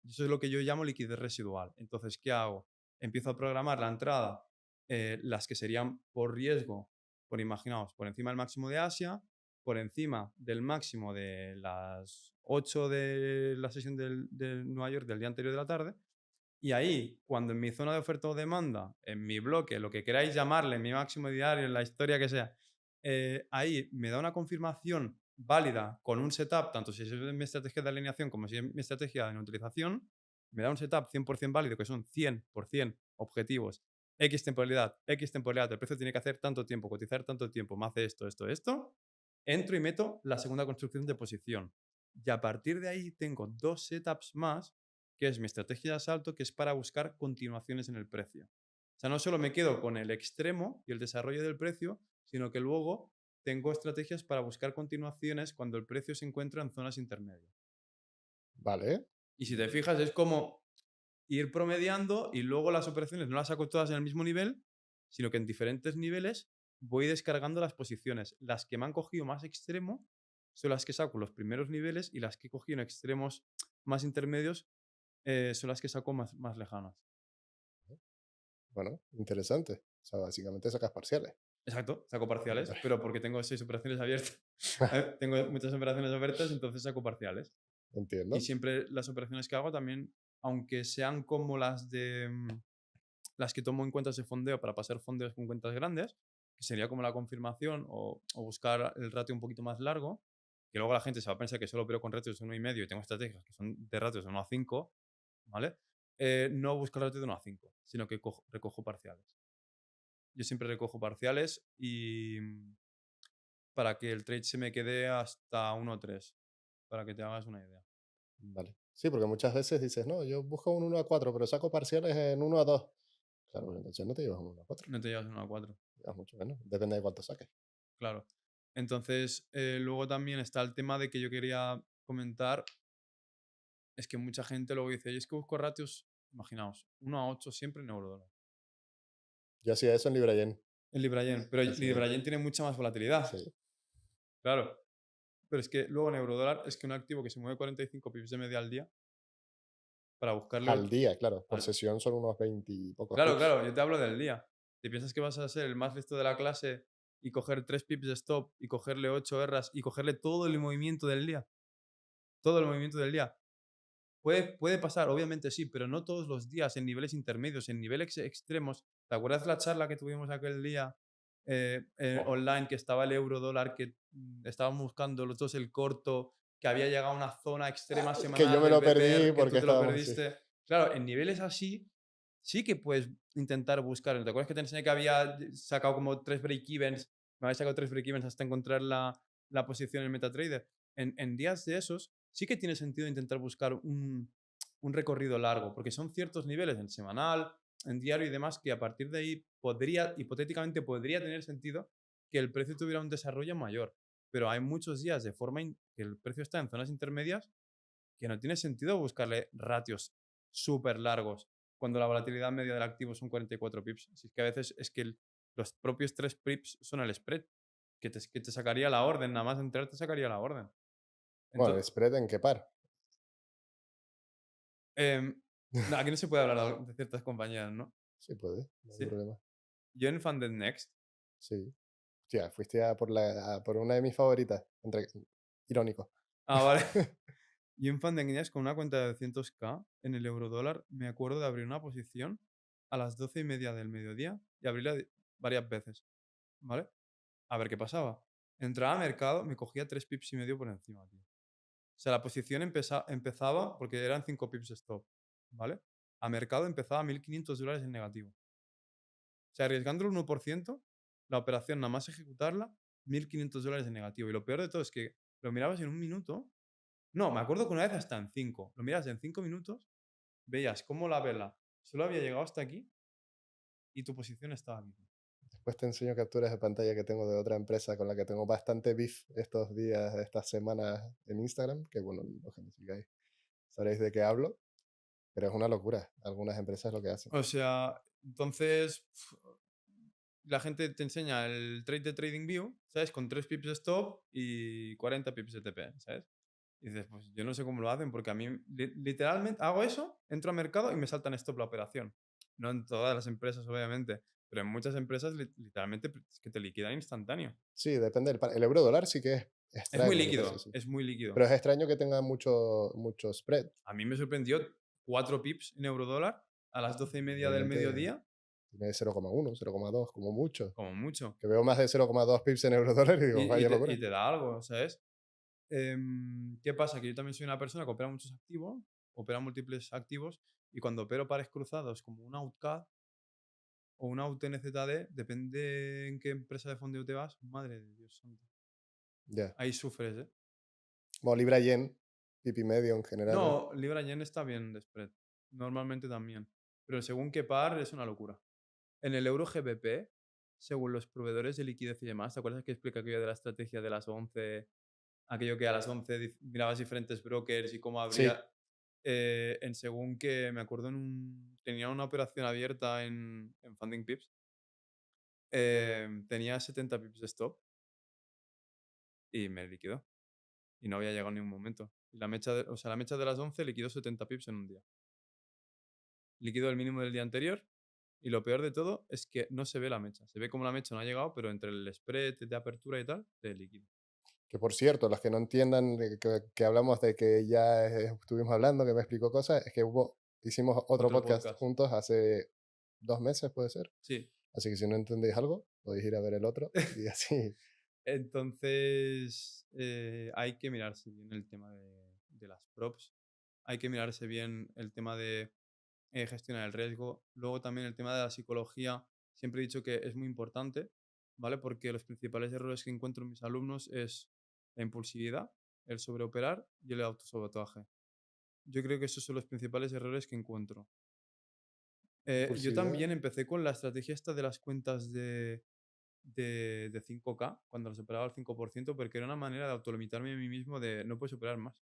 Y eso es lo que yo llamo liquidez residual. Entonces, ¿qué hago? Empiezo a programar la entrada, las que serían por riesgo, imaginaos, por encima del máximo de Asia, por encima del máximo de las 8 de la sesión del Nueva York del día anterior de la tarde. Y ahí, cuando en mi zona de oferta o demanda, en mi bloque, lo que queráis llamarle, mi máximo diario, en la historia que sea, ahí me da una confirmación válida con un setup, tanto si es mi estrategia de alineación como si es mi estrategia de neutralización, me da un setup 100% válido, que son 100% objetivos, X temporalidad, el precio tiene que hacer tanto tiempo, cotizar tanto tiempo, me hace esto, esto, esto, entro y meto la segunda construcción de posición. Y a partir de ahí tengo dos setups más, que es mi estrategia de asalto, que es para buscar continuaciones en el precio. O sea, no solo me quedo con el extremo y el desarrollo del precio, sino que luego tengo estrategias para buscar continuaciones cuando el precio se encuentra en zonas intermedias. Vale. Y si te fijas, es como ir promediando y luego las operaciones no las saco todas en el mismo nivel, sino que en diferentes niveles voy descargando las posiciones. Las que me han cogido más extremo son las que saco en los primeros niveles y las que he cogido en extremos más intermedios son las que saco más lejanas. Bueno, interesante. O sea, básicamente sacas parciales. Exacto, saco parciales, pero porque tengo 6 operaciones abiertas. Tengo muchas operaciones abiertas, entonces saco parciales. Y Entiendo. siempre las operaciones que hago también, aunque sean como las que tomo en cuentas de fondeo para pasar fondeos con cuentas grandes, que sería como la confirmación o buscar el ratio un poquito más largo, que luego la gente se va a pensar que solo opero con ratios de 1,5 y tengo estrategias que son de ratios de 1 a 5, ¿vale? No busco el ratio de 1 a 5, sino que recojo parciales. Yo siempre recojo parciales y para que el trade se me quede hasta 1 a 3, para que te hagas una idea. Vale. Sí, porque muchas veces dices, no, yo busco un 1 a 4, pero saco parciales en 1 a 2. Claro, pues entonces no te llevas un 1 a 4. No te llevas 1 a 4. Llevas mucho menos. Depende de cuánto saques. Claro. Entonces, luego también está el tema de que yo quería comentar, es que mucha gente luego dice, yo es que busco ratios, imaginaos, 1 a 8 siempre en eurodólar. Yo hacía eso en Libra Yen. En Libra Yen, pero Hacía, Libra Yen tiene mucha más volatilidad. sí. Claro. Pero es que luego en eurodólar es que un activo que se mueve 45 pips de media al día, para buscarle Al 8. día, claro. Por sesión son unos 20 y pocos Claro, pips. claro, yo te hablo del día. ¿Te piensas que vas a ser el más listo de la clase y coger 3 pips de stop y cogerle 8 erras y cogerle todo el movimiento del día? Todo el movimiento del día. Puede pasar, obviamente sí, pero no todos los días en niveles intermedios, en niveles extremos. ¿Te acuerdas la charla que tuvimos aquel día Oh, online que estaba el euro dólar, que estábamos buscando los dos el corto, que había llegado a una zona extrema que yo semanal me del lo perdí BPR, que tú porque te lo estábamos así. perdiste? Claro, en niveles así sí que puedes intentar buscar. ¿Te acuerdas que te enseñé que había sacado como 3 break-evens? Me había sacado 3 break-evens hasta encontrar la posición en MetaTrader. En días de esos sí que tiene sentido intentar buscar un recorrido largo, porque son ciertos niveles en semanal, en diario y demás, que a partir de ahí hipotéticamente podría tener sentido que el precio tuviera un desarrollo mayor. Pero hay muchos días de forma que el precio está en zonas intermedias que no tiene sentido buscarle ratios súper largos cuando la volatilidad media del activo son 44 pips. Así que a veces es que los propios 3 pips son el spread, que te sacaría la orden, nada más entrar te sacaría la orden. Bueno, el Entonces, spread en qué par. no, aquí no se puede hablar de ciertas compañías, ¿no? Sí, puede, no hay Sí. problema. Yo en Funded Next. Sí. Hostia, fuiste por una de mis favoritas. Irónico. Ah, vale. Yo en Funded Next con una cuenta de 200k en el eurodólar me acuerdo de abrir una posición a las 12:30 del mediodía y abrirla varias veces, ¿vale? A ver qué pasaba. Entraba a mercado, me cogía 3 pips y medio por encima, tío. O sea, la posición empezaba, porque eran 5 pips de stop, ¿vale? A mercado empezaba a $1.500 en negativo. O sea, arriesgando el 1%, la operación nada más ejecutarla, $1.500 en negativo. Y lo peor de todo es que lo mirabas en un minuto. No, me acuerdo que una vez hasta en 5. Lo miras en 5 minutos, veías cómo la vela solo había llegado hasta aquí y tu posición estaba aquí. Después te enseño capturas de pantalla que tengo de otra empresa con la que tengo bastante beef estos días, estas semanas en Instagram, que bueno, los que me sigáis sabréis de qué hablo, pero es una locura. Algunas empresas lo que hacen. O sea, entonces la gente te enseña el trade de TradingView, ¿sabes? Con 3 pips de stop y 40 pips de TP, ¿sabes? Y dices, pues yo no sé cómo lo hacen, porque a mí literalmente hago eso, entro a mercado y me saltan stop la operación. No en todas las empresas, obviamente, pero en muchas empresas literalmente es que te liquidan instantáneo. Sí, depende del par. El euro dólar sí que es Es muy extraño que pase líquido, así. es muy líquido. Pero es extraño que tenga mucho spread. A mí me sorprendió 4 pips en eurodólar a las 12:30 del Normalmente mediodía, tiene 0,1, 0,2, como mucho. como mucho. Que veo más de 0,2 pips en euro dólar y Y, digo, y vaya te, locura. y te da algo, ¿sabes? ¿Qué pasa? Que yo también soy una persona que opera muchos activos, opera múltiples activos, y cuando opero pares cruzados como un OutCAD o un OutNZD, depende en qué empresa de fondeo te vas, madre de Dios santo. Ya. Ahí sufres, ¿eh? Como libra yen, pipi medio en general. No, Libra Yen está bien de spread. Normalmente también. Pero según qué par es una locura. En el euro GBP según los proveedores de liquidez y demás. ¿Te acuerdas que explica aquello de la estrategia de las 11? Aquello que a las 11 mirabas diferentes brokers y cómo Sí, abría. En según que me acuerdo tenía una operación abierta en Funding Pips. Tenía 70 pips de stop y me liquidó. Y no había llegado ni un momento. Y la mecha de las 11 liquidó 70 pips en un día. Liquidó el mínimo del día anterior. Y lo peor de todo es que no se ve la mecha. Se ve como la mecha no ha llegado, pero entre el spread de apertura y tal, te liquida. que por cierto, los que no entiendan que hablamos de que ya estuvimos hablando, que me explicó cosas, es que hicimos otro Otro podcast podcast. juntos hace 2 meses, puede ser. Sí. Así que si no entendéis algo, podéis ir a ver el otro y así. Entonces, hay que mirarse bien el tema de las props. Hay que mirarse bien el tema de gestionar el riesgo. Luego también el tema de la psicología. Siempre he dicho que es muy importante, ¿vale? Porque los principales errores que encuentro en mis alumnos es la impulsividad, el sobreoperar y el autosabotaje. Yo creo que esos son los principales errores que encuentro. Yo Impulsividad. también empecé con la estrategia esta de las cuentas de 5K, cuando las operaba al 5%, porque era una manera de autolimitarme a mí mismo de no puedes operar más. ¿Por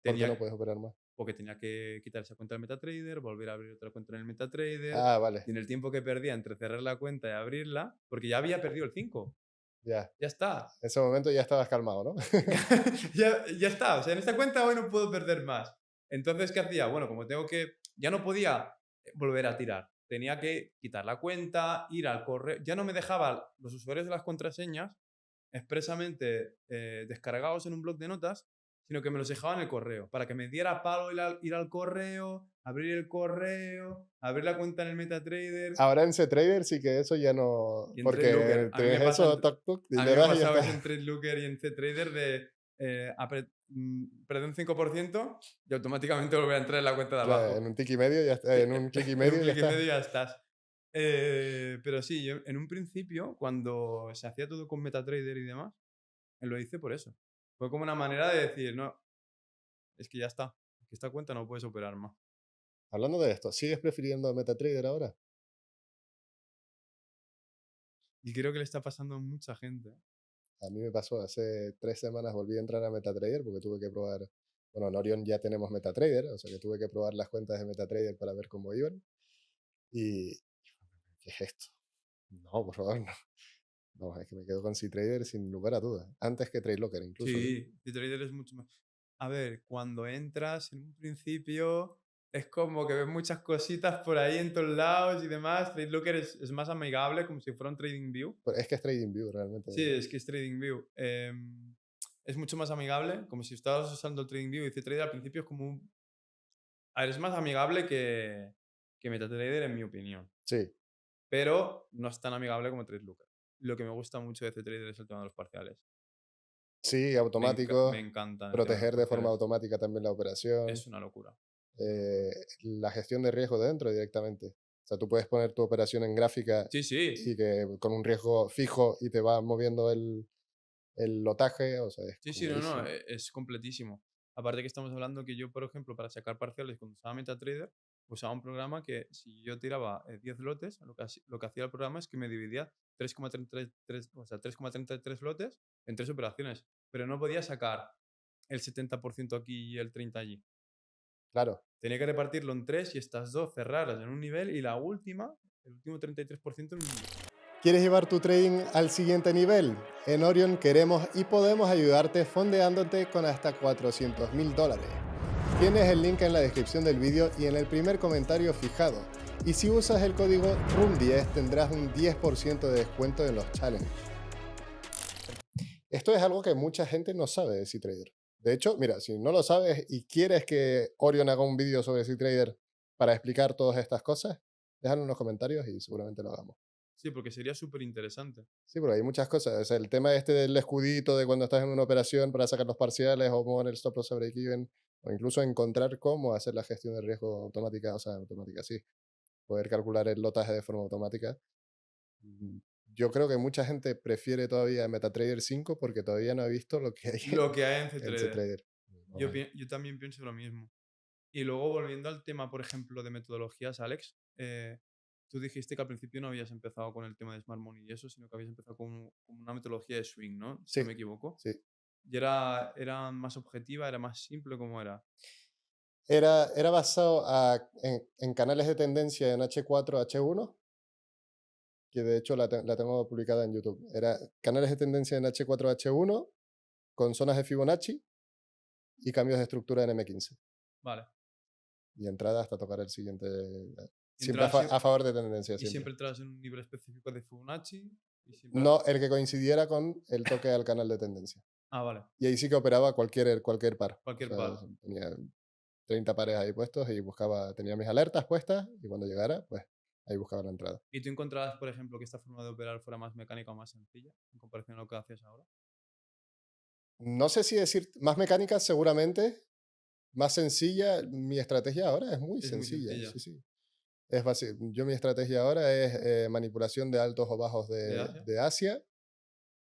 qué Tenía, no puedes operar más? porque tenía que quitar esa cuenta del MetaTrader, volver a abrir otra cuenta en el MetaTrader, Ah, vale, y en el tiempo que perdía entre cerrar la cuenta y abrirla, porque ya había perdido el 5, ya. ya está. En ese momento ya estabas calmado, ¿no? Ya está, o sea, en esta cuenta hoy no puedo perder más. Entonces, ¿qué hacía? Bueno, como ya no podía volver a tirar. Tenía que quitar la cuenta, ir al correo. Ya no me dejaba los usuarios de las contraseñas expresamente descargados en un bloc de notas, sino que me los dejaba en el correo, para que me diera palo ir al correo, abrir la cuenta en el MetaTrader Ahora en CTrader sí que eso ya no. y en TradeLooker. Porque tienes eso, toc, toc, y A mí le me das y ya pasaba está. eso en TradeLooker y en CTrader de perder un 5% y automáticamente volver a entrar en la cuenta de Claro, en abajo. un tic y medio ya está, Sí, en un clic y en un medio ya clic y está. medio ya estás. Pero sí, yo en un principio, cuando se hacía todo con MetaTrader y demás, lo hice por eso. Fue como una manera de decir, no, es que ya está. Es que esta cuenta no puedes operar más. Hablando de esto, ¿sigues prefiriendo MetaTrader ahora? Y creo que le está pasando a mucha gente. A mí me pasó hace 3 semanas, volví a entrar a MetaTrader porque tuve que probar. Bueno, en Orion ya tenemos MetaTrader, o sea que tuve que probar las cuentas de MetaTrader para ver cómo iban. Y, ¿qué es esto? No, por favor, no. No, es que me quedo con CTrader sin lugar a dudas. Antes que TradeLocker incluso, ¿eh? Sí, TradeLooker es mucho más. A ver, cuando entras en un principio es como que ves muchas cositas por ahí en todos lados y demás. TradeLooker es más amigable, como si fuera un TradingView. Pero es que es TradingView realmente. Sí, es que es TradingView. Es mucho más amigable, como si estabas usando el TradingView y CTrader al principio es como un. A ver, es más amigable que MetaTrader en mi opinión, Sí, pero no es tan amigable como TradeLooker. Lo que me gusta mucho de CTrader es el tema de los parciales. sí, Me automático, encanta el tema de los proteger de forma parciales. automática también la operación, Es una locura. eh, la gestión de riesgo dentro directamente. O sea, tú puedes poner tu operación en gráfica Sí, sí. y que con un riesgo fijo y te va moviendo el lotaje, o sea, es Sí, sí, no, no, comodísimo. es completísimo. Aparte que estamos hablando que yo, por ejemplo, para sacar parciales cuando usaba MetaTrader, usaba un programa que si yo tiraba 10 lotes, lo que hacía el programa es que me dividía 3,33, o sea, 3,33 lotes en 3 operaciones, pero no podía sacar el 70% aquí y el 30% allí. Claro. Tenía que repartirlo en 3 y estas dos cerrarlas en un nivel y la última, el último 33% en un nivel. ¿Quieres llevar tu trading al siguiente nivel? En Orion queremos y podemos ayudarte fondeándote con hasta $400,000. Tienes el link en la descripción del vídeo y en el primer comentario fijado. Y si usas el código RUM10 tendrás un 10% de descuento en los challenges. Esto es algo que mucha gente no sabe de CTrader. De hecho, mira, si no lo sabes y quieres que Orion haga un vídeo sobre CTrader para explicar todas estas cosas, déjalo en los comentarios y seguramente lo hagamos. Sí, porque sería súper interesante. Sí, pero hay muchas cosas. O sea, el tema este del escudito de cuando estás en una operación para sacar los parciales o mover el stop loss sobre break-even, o incluso encontrar cómo hacer la gestión de riesgo automática, o sea, automática sí, poder calcular el lotaje de forma automática. Mm, Yo creo que mucha gente prefiere todavía MetaTrader 5 porque todavía no ha visto lo que hay Lo que hay en en CTrader. CTrader. Yo también pienso lo mismo. Y luego volviendo al tema, por ejemplo, de metodologías, Alex, tú dijiste que al principio no habías empezado con el tema de Smart Money y eso, sino que habías empezado con una metodología de swing, ¿no? Si no Sí, me equivoco. sí. ¿Y era más objetiva, era más simple? ¿Cómo era? Era basado en canales de tendencia en H4, H1, que de hecho la tengo publicada en YouTube. Era canales de tendencia en H4, H1 con zonas de Fibonacci y cambios de estructura en M15. Vale. Y entrada hasta tocar el siguiente. Y Siempre entrabas a favor de tendencia, y siempre. siempre entrabas en un nivel específico de Fibonacci y siempre... No el que coincidiera con el toque al canal de tendencia. Ah, vale. Y ahí sí que operaba cualquier par. O Cualquier sea, par. tenía 30 pares ahí puestos y tenía mis alertas puestas y cuando llegara, pues ahí buscaba la entrada. ¿Y tú encontrabas, por ejemplo, que esta forma de operar fuera más mecánica o más sencilla en comparación a lo que hacías ahora? No sé si decir más mecánica, seguramente. Más sencilla, mi estrategia ahora es muy Es muy sencilla, sencilla. sí, sí. Es fácil. Yo mi estrategia ahora es manipulación de altos o bajos ¿De Asia? de Asia,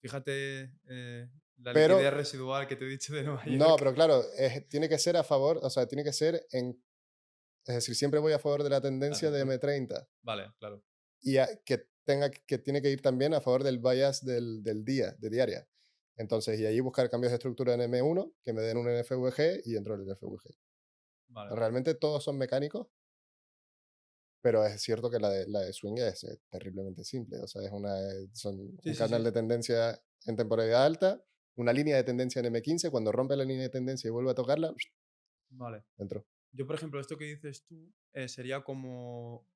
Fíjate la liquidez pero residual que te he dicho de Nueva no, York. pero claro, tiene que ser a favor, o sea, tiene que ser es decir, siempre voy a favor de la tendencia de M30 Vale, claro. y que tiene que ir también a favor del bias del día, de diaria. Entonces, y ahí buscar cambios de estructura en M1 que me den un NFVG y entro en el FVG. Vale, vale. Realmente todos son mecánicos, pero es cierto que la de swing es terriblemente simple. O sea, son Sí, un sí, canal sí. de tendencia en temporalidad alta, una línea de tendencia en M15, cuando rompe la línea de tendencia y vuelve a tocarla, Vale. entró. Yo, por ejemplo, esto que dices tú sería como...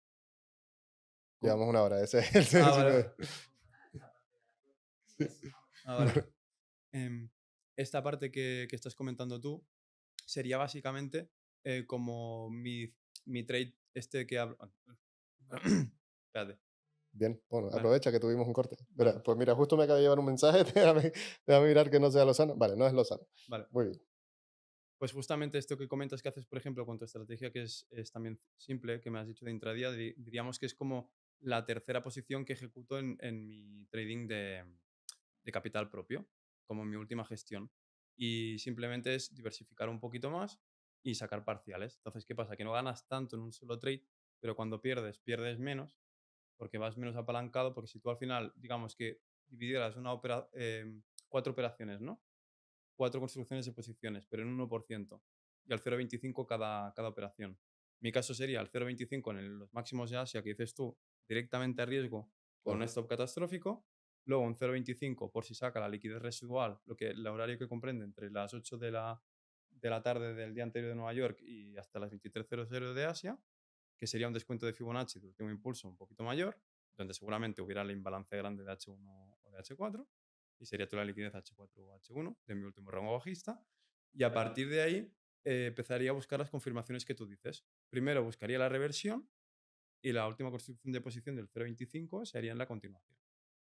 Llevamos una hora, ese es el Ah, signo vale. de... Ah, vale. Em, esta parte que estás comentando tú sería básicamente como mi trade este que hablo... Espérate. Bien, bueno, Vale, aprovecha que tuvimos un corte. vale, Mira, pues mira, justo me acaba de llevar un mensaje, déjame mirar que no sea Lozano. Vale, no es Lozano. vale. Muy bien. Pues justamente esto que comentas que haces, por ejemplo, con tu estrategia, que es también simple, que me has dicho de intradía, diríamos que es como la tercera posición que ejecuto en mi trading de capital propio, como mi última gestión. Y simplemente es diversificar un poquito más y sacar parciales. Entonces, ¿qué pasa? Que no ganas tanto en un solo trade, pero cuando pierdes, pierdes menos, porque vas menos apalancado, porque si tú al final, digamos que dividieras 4 operaciones, ¿no? 4 construcciones de posiciones, pero en 1%, y al 0,25 cada operación. Mi caso sería el 0,25 en los máximos de Asia que dices tú, directamente a riesgo con un Claro, stop catastrófico, luego un 0,25 por si saca la liquidez residual, el horario que comprende entre las 8 de la tarde del día anterior de Nueva York y hasta las 23:00 de Asia, que sería un descuento de Fibonacci de último impulso un poquito mayor, donde seguramente hubiera el imbalance grande de H1 o de H4, y sería toda la liquidez H4 o H1 de mi último rango bajista. Y a partir de ahí empezaría a buscar las confirmaciones que tú dices. Primero buscaría la reversión y la última construcción de posición del 0,25 sería en la continuación.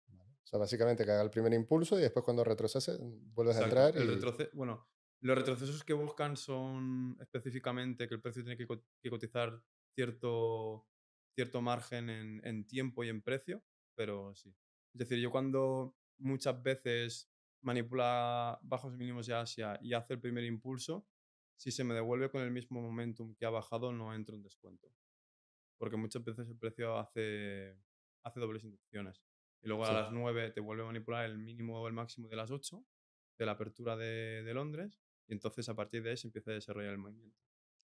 vale. O sea, básicamente que haga el primer impulso y después cuando retrocese vuelves a Exacto. entrar y... Bueno, los retrocesos que buscan son específicamente que el precio tiene que cotizar cierto margen en tiempo y en precio, pero sí. Es decir, yo cuando muchas veces manipula bajos mínimos de Asia y hace el primer impulso, si se me devuelve con el mismo momentum que ha bajado, no entro en descuento. Porque muchas veces el precio hace dobles inducciones. Y luego a Sí. las 9 te vuelve a manipular el mínimo o el máximo de las 8 de la apertura de Londres, y entonces a partir de ahí se empieza a desarrollar el movimiento.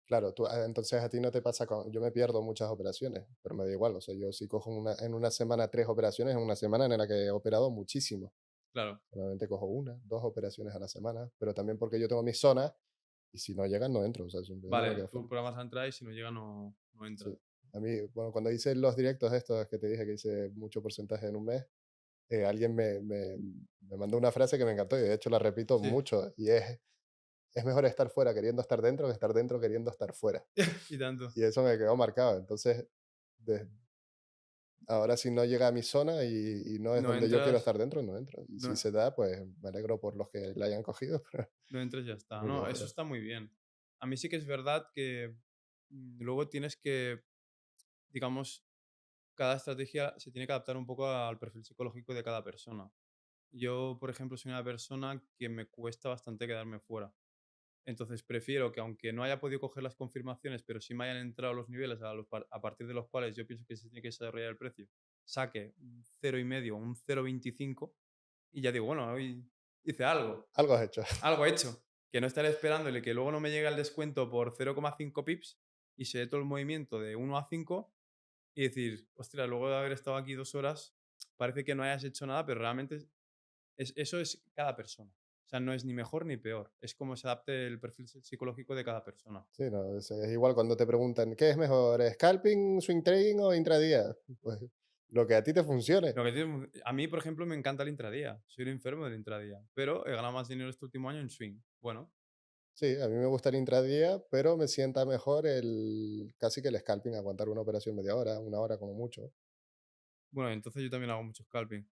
Claro, entonces a ti no te pasa yo me pierdo muchas operaciones, pero me da igual, o sea, yo si cojo en una semana 3 operaciones, en una semana en la que he operado muchísimo. Claro, Normalmente cojo una, 2 operaciones a la semana, pero también porque yo tengo mis zonas y si no llegan no entro, o sea, simplemente me vale, quedo tú fuera. programas a entrar y si no llega no entras. Sí. A mí, bueno, cuando hice los directos estos que te dije que hice mucho porcentaje en un mes, alguien me mandó una frase que me encantó y de hecho la repito Sí, mucho y es mejor estar fuera queriendo estar dentro que estar dentro queriendo estar fuera. y tanto. Y eso me quedó marcado. Entonces, de- ahora si no llega a mi zona y no es No donde yo quiero entras, estar dentro, no entro. Y si no, se da, pues me alegro por los que la hayan cogido, pero no entres y ya está. me quedo No, eso fuera. está muy bien. A mí sí que es verdad que luego tienes que, digamos, cada estrategia se tiene que adaptar un poco al perfil psicológico de cada persona. Yo, por ejemplo, soy una persona que me cuesta bastante quedarme fuera. Entonces prefiero que, aunque no haya podido coger las confirmaciones, pero sí me hayan entrado los niveles a partir de los cuales yo pienso que se tiene que desarrollar el precio, saque un 0,5 o un 0,25 y ya digo, bueno, hoy hice algo, Algo has hecho. algo hecho. Que no estaré esperándole que luego no me llegue el descuento por 0,5 pips y se dé todo el movimiento de 1 a 5 y decir, ostras, luego de haber estado aquí 2 horas, parece que no hayas hecho nada, pero realmente eso es cada persona. O sea, no es ni mejor ni peor. Es como se adapte el perfil psicológico de cada persona. Sí, no, es igual cuando te preguntan, ¿qué es mejor, scalping, swing trading o intradía? Pues lo que a ti te funcione. A mí, por ejemplo, me encanta el intradía. Soy un enfermo del intradía. Pero he ganado más dinero este último año en swing. Bueno, Sí, a mí me gusta el intradía, pero me sienta mejor casi que el scalping, aguantar una operación media hora, una hora como mucho. bueno, entonces yo también hago mucho scalping.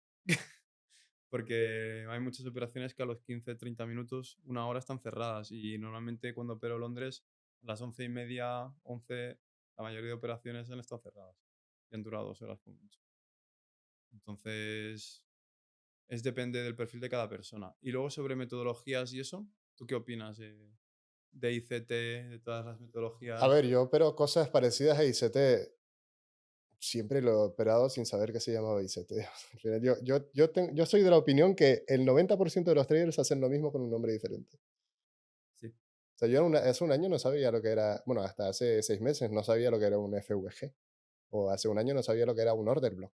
Porque hay muchas operaciones que a los 15-30 minutos, 1 hora están cerradas. Y normalmente cuando opero Londres, a las 11:30, 11, la mayoría de operaciones han estado cerradas. Y han durado 2 horas como mucho. Entonces, depende del perfil de cada persona. Y luego sobre metodologías y eso, ¿tú qué opinas de ICT, de todas las A ver, metodologías? yo opero cosas parecidas a ICT. Siempre lo he operado sin saber que se llamaba ICT. Al final, yo soy de la opinión que el 90% de los traders hacen lo mismo con un nombre diferente. Sí. O sea, yo hace un año no sabía lo que era, bueno, hasta hace 6 meses no sabía lo que era un FVG. O hace un año no sabía lo que era un order block.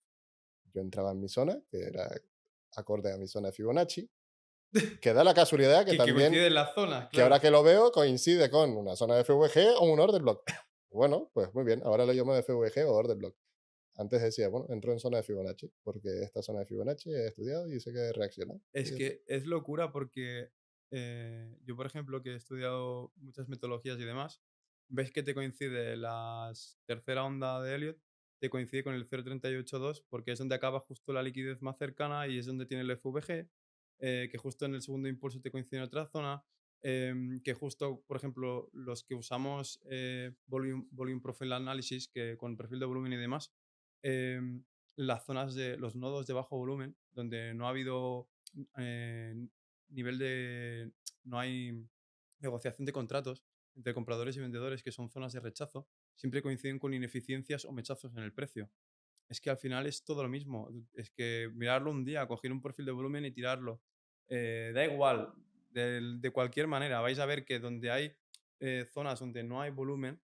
Yo entraba en mi zona, que era acorde a mi zona de Fibonacci, que da la casualidad que Que también, coinciden las zonas, que ahora claro. que lo veo, coincide con una zona de FVG o un order block. Bueno, pues muy bien, ahora lo llamo de FVG o order block. Antes decía, bueno, entro en zona de Fibonacci, porque esta zona de Fibonacci he estudiado y sé que reacciona. Y Es ya está. que es locura porque yo, por ejemplo, que he estudiado muchas metodologías y demás, ves que te coincide la tercera onda de Elliot, te coincide con el 0,382 porque es donde acaba justo la liquidez más cercana y es donde tiene el FVG, que justo en el segundo impulso te coincide en otra zona, que justo, por ejemplo, los que usamos volume profile analysis, que con perfil de volumen y demás, em, las zonas de los nodos de bajo volumen, donde no ha habido eh, nivel de... no hay negociación de contratos entre compradores y vendedores, que son zonas de rechazo, siempre coinciden con ineficiencias o mechazos en el precio. Es que al final es todo lo mismo. Es que mirarlo un día, coger un perfil de volumen y tirarlo. Da igual, de cualquier manera, vais a ver que donde hay zonas donde no hay volumen,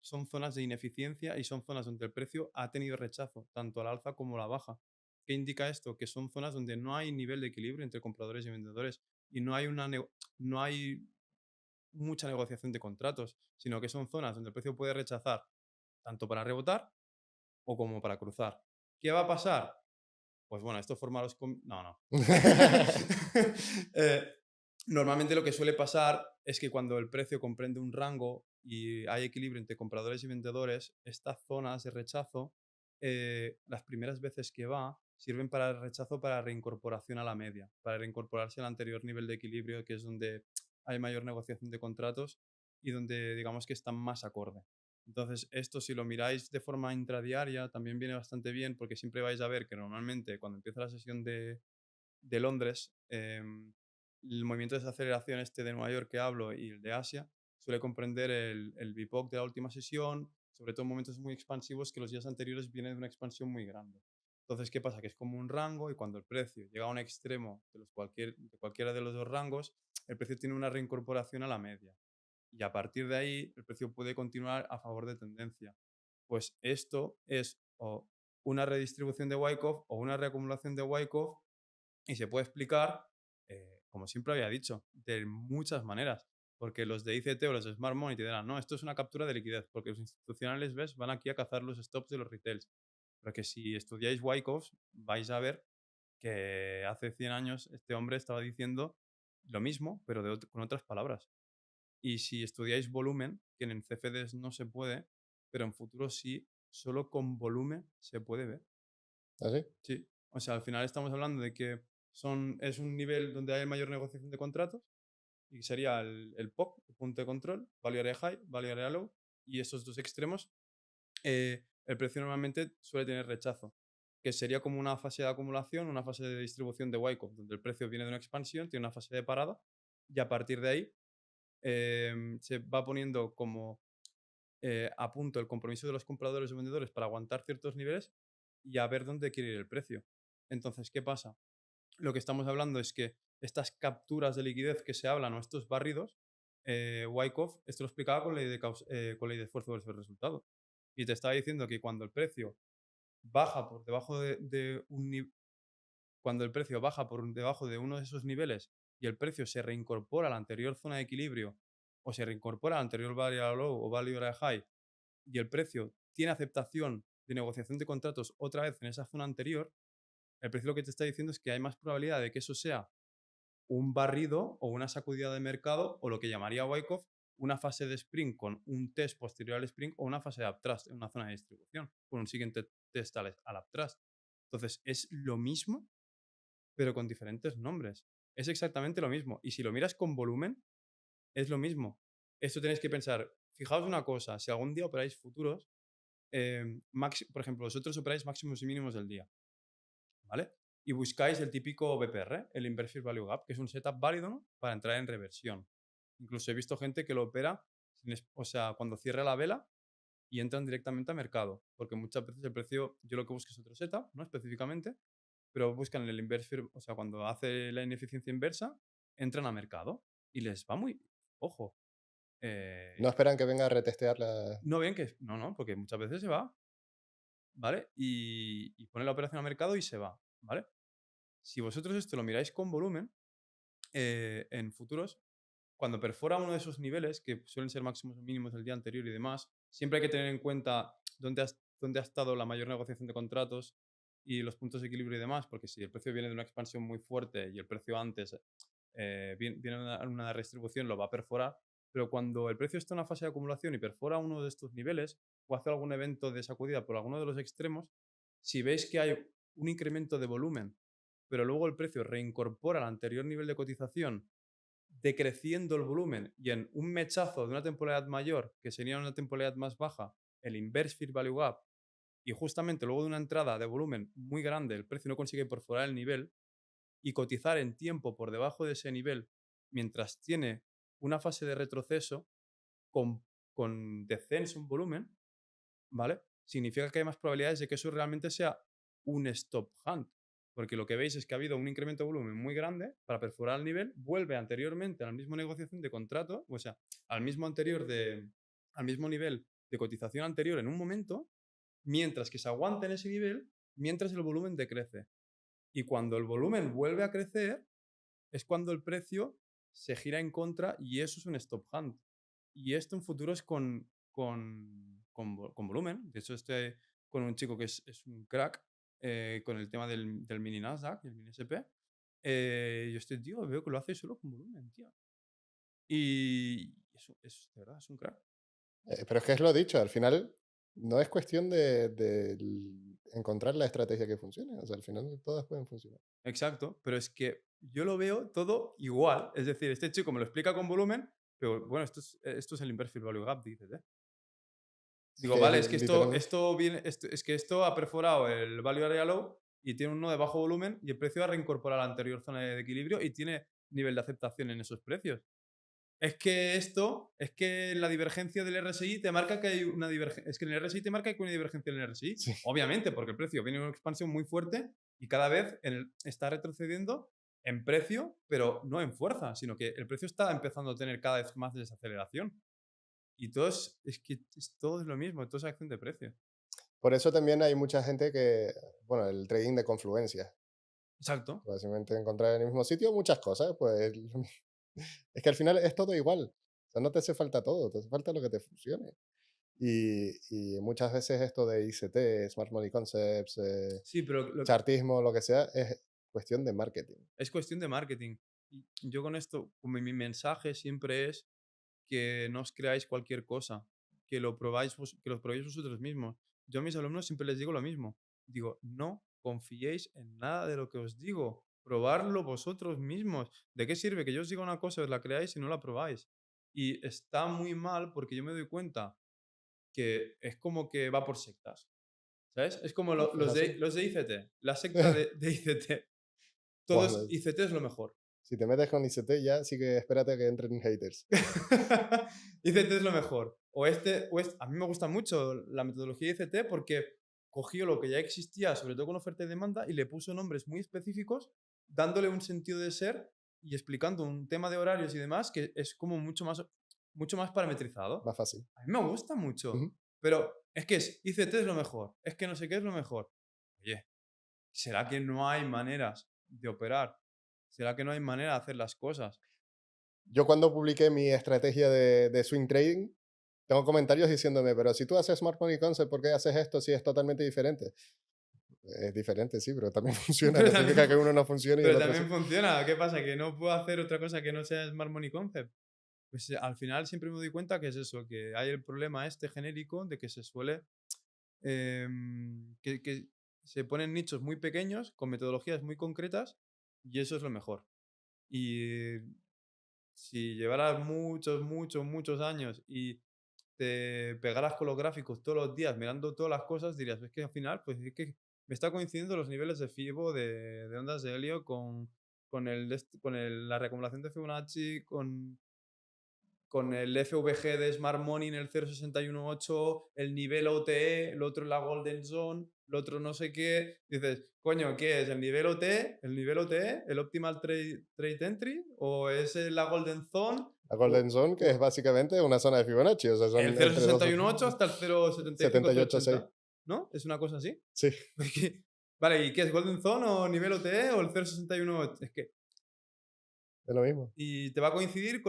son zonas de ineficiencia y son zonas donde el precio ha tenido rechazo, tanto al alza como a la baja. ¿Qué indica esto? Que son zonas donde no hay nivel de equilibrio entre compradores y vendedores y no hay mucha negociación de contratos, sino que son zonas donde el precio puede rechazar tanto para rebotar o como para cruzar. ¿Qué va a pasar? Pues bueno, esto forma los... No, no. Eh, Normalmente lo que suele pasar es que cuando el precio comprende un rango y hay equilibrio entre compradores y vendedores, estas zonas de rechazo, las primeras veces que va, sirven para el rechazo para reincorporación a la media, para reincorporarse al anterior nivel de equilibrio, que es donde hay mayor negociación de contratos y donde digamos que están más acorde. Entonces, esto si lo miráis de forma intradiaria también viene bastante bien porque siempre vais a ver que normalmente cuando empieza la sesión de Londres, el movimiento de desaceleración este de Nueva York que hablo y el de Asia suele comprender el VPOC de la última sesión, sobre todo en momentos muy expansivos que los días anteriores vienen de una expansión muy grande. Entonces, ¿qué pasa? Que es como un rango y cuando el precio llega a un extremo de cualquiera de los dos rangos, el precio tiene una reincorporación a la media. Y a partir de ahí, el precio puede continuar a favor de tendencia. Pues esto es o una redistribución de Wyckoff o una reacumulación de Wyckoff y se puede explicar, como siempre había dicho, de muchas maneras. Porque los de ICT o los de Smart Money te dirán, no, esto es una captura de liquidez, porque los institucionales, ves, van aquí a cazar los stops de los retails. Pero que si estudiáis Wyckoff, vais a ver que hace 100 años este hombre estaba diciendo lo mismo, pero con otras palabras. Y si estudiáis volumen, que en CFDs no se puede, pero en futuro sí, solo con volumen se puede ver. ¿Así? Sí, o sea, al final estamos hablando de que es un nivel donde hay mayor negociación de contratos y sería el POC, el punto de control, value area high, value area low, y esos dos extremos, el precio normalmente suele tener rechazo, que sería como una fase de acumulación, una fase de distribución de Wyckoff, donde el precio viene de una expansión, tiene una fase de parada, y a partir de ahí se va poniendo como a punto el compromiso de los compradores y vendedores para aguantar ciertos niveles y a ver dónde quiere ir el precio. Entonces, ¿qué pasa? Lo que estamos hablando es que estas capturas de liquidez que se hablan o estos barridos, Wyckoff esto lo explicaba con ley de esfuerzo versus resultado. Y te estaba diciendo que cuando el precio baja por debajo de un cuando el precio baja por debajo de uno de esos niveles y el precio se reincorpora a la anterior zona de equilibrio o se reincorpora al anterior value area low o value area high y el precio tiene aceptación de negociación de contratos otra vez en esa zona anterior, el precio lo que te está diciendo es que hay más probabilidad de que eso sea un barrido o una sacudida de mercado o lo que llamaría Wyckoff una fase de sprint con un test posterior al sprint o una fase de uptrust en una zona de distribución con un siguiente test al uptrust. Entonces es lo mismo pero con diferentes nombres. Es exactamente lo mismo. Y si lo miras con volumen, es lo mismo. Esto tenéis que pensar, fijaos una cosa, si algún día operáis futuros, por ejemplo, vosotros operáis máximos y mínimos del día, ¿vale? Y buscáis el típico BPR, el Inverse Value Gap, que es un setup válido, ¿no? Para entrar en reversión. Incluso he visto gente que lo opera, o sea, cuando cierra la vela y entran directamente a mercado, porque muchas veces el precio, yo lo que busco es otro setup, ¿no? Específicamente, pero buscan el inverse, o sea, cuando hace la ineficiencia inversa, entran a mercado y les va muy, ojo, No esperan que venga a retestear la... no ven que, no, porque muchas veces se va, ¿vale? Y pone la operación a mercado y se va, ¿vale? Si vosotros esto lo miráis con volumen, en futuros, cuando perfora uno de esos niveles, que suelen ser máximos o mínimos del día anterior y demás, siempre hay que tener en cuenta dónde ha estado la mayor negociación de contratos y los puntos de equilibrio y demás, porque si el precio viene de una expansión muy fuerte y el precio antes viene una redistribución, lo va a perforar, pero cuando el precio está en una fase de acumulación y perfora uno de estos niveles o hace algún evento de sacudida por alguno de los extremos, si veis que hay un incremento de volumen, pero luego el precio reincorpora al anterior nivel de cotización decreciendo el volumen y en un mechazo de una temporalidad mayor, que sería una temporalidad más baja, el inverse fair value gap, y justamente luego de una entrada de volumen muy grande, el precio no consigue perforar el nivel y cotizar en tiempo por debajo de ese nivel mientras tiene una fase de retroceso con, con descenso en volumen, ¿vale? Significa que hay más probabilidades de que eso realmente sea un stop hunt. Porque lo que veis es que ha habido un incremento de volumen muy grande para perforar el nivel, vuelve anteriormente a la misma negociación de contrato, o sea, al mismo nivel de cotización anterior en un momento, mientras que se aguanta en ese nivel, mientras el volumen decrece. Y cuando el volumen vuelve a crecer, es cuando el precio se gira en contra y eso es un stop hunt. Y esto en futuro es con volumen. De hecho, con un chico que es un crack con el tema del mini Nasdaq, el mini SP. Y este tío veo que lo hace solo con volumen, tío. Y eso es, de verdad, es un crack. Pero es que es lo dicho, al final no es cuestión de encontrar la estrategia que funcione, o sea, al final todas pueden funcionar. Exacto, pero es que yo lo veo todo igual. Es decir, este chico me lo explica con volumen, pero bueno, esto es el Inverse Value Gap, dices, ¿eh? Es Digo, que vale, es que esto, literalmente, esto viene, es que esto ha perforado el value area low y tiene uno de bajo volumen y el precio ha reincorporado a la anterior zona de equilibrio y tiene nivel de aceptación en esos precios. Es que la divergencia del RSI te marca que hay una divergencia. Es que en el RSI te marca que hay una divergencia en el RSI. sí. Obviamente, porque el precio viene en una expansión muy fuerte y cada vez está retrocediendo en precio, pero no en fuerza, sino que el precio está empezando a tener cada vez más desaceleración. Y es que todo es lo mismo, todo es acción de precio. Por eso también hay mucha gente que, bueno, el trading de confluencia, Exacto. básicamente encontrar en el mismo sitio muchas cosas, pues es que al final es todo igual. O sea, no te hace falta todo, te hace falta lo que te funcione. Y muchas veces esto de ICT, Smart Money Concepts, Sí, pero chartismo, lo que sea, es cuestión de marketing. es cuestión de marketing. Y yo con esto, como mi mensaje siempre es que no os creáis cualquier cosa, que lo probéis vosotros mismos. Yo a mis alumnos siempre les digo lo mismo. Digo, no confiéis en nada de lo que os digo. Probarlo vosotros mismos. ¿De qué sirve que yo os diga una cosa, os la creáis y no la probáis? Y está muy mal porque yo me doy cuenta que es como que va por sectas. ¿Sabes? Es como Es así. los de ICT, la secta de ICT. Todo es Bueno, ICT es lo mejor. Si te metes con ICT ya sí que espérate a que entren haters. ICT es lo mejor. A mí me gusta mucho la metodología ICT porque cogió lo que ya existía, sobre todo con oferta y demanda, y le puso nombres muy específicos, dándole un sentido de ser y explicando un tema de horarios y demás que es como mucho más parametrizado. Más fácil. A mí me gusta mucho. Ujú. Pero es que ICT es lo mejor. Es que no sé qué es lo mejor. Oye, ¿será que no hay maneras de operar? ¿Será que no hay manera de hacer las cosas? Yo cuando publiqué mi estrategia de swing trading, tengo comentarios diciéndome, pero si tú haces Smart Money Concept, ¿por qué haces esto si es totalmente diferente? Es diferente, sí, pero también funciona. Pero No también, significa que uno no funcione y el pero otro sí. también funciona. ¿Qué pasa? ¿Que no puedo hacer otra cosa que no sea Smart Money Concept? Pues al final siempre me doy cuenta que es eso, que hay el problema este genérico de que se suele, que se ponen nichos muy pequeños con metodologías muy concretas y eso es lo mejor. Y si llevaras muchos años y te pegaras con los gráficos todos los días mirando todas las cosas, dirías, es que al final, pues es que me está coincidiendo los niveles de FIBO de ondas de helio con la recomendación de Fibonacci, con el FVG de Smart Money en el 0,618, el nivel OTE, el otro en la Golden Zone, el otro no sé qué. Dices, coño, ¿qué es? ¿El nivel OTE? ¿El nivel OTE? ¿El Optimal Trade Entry? ¿O es la Golden Zone? La ¿O, Golden Zone, que es o básicamente una zona de Fibonacci, o sea, el son entre dos 0,618 hasta el 0,75, 78,6. 0,80? ¿No? ¿Es una cosa así? Sí, Porque, vale, ¿y qué es Golden Zone o nivel OTE o el 0,61? Es que es lo mismo. y te va a coincidir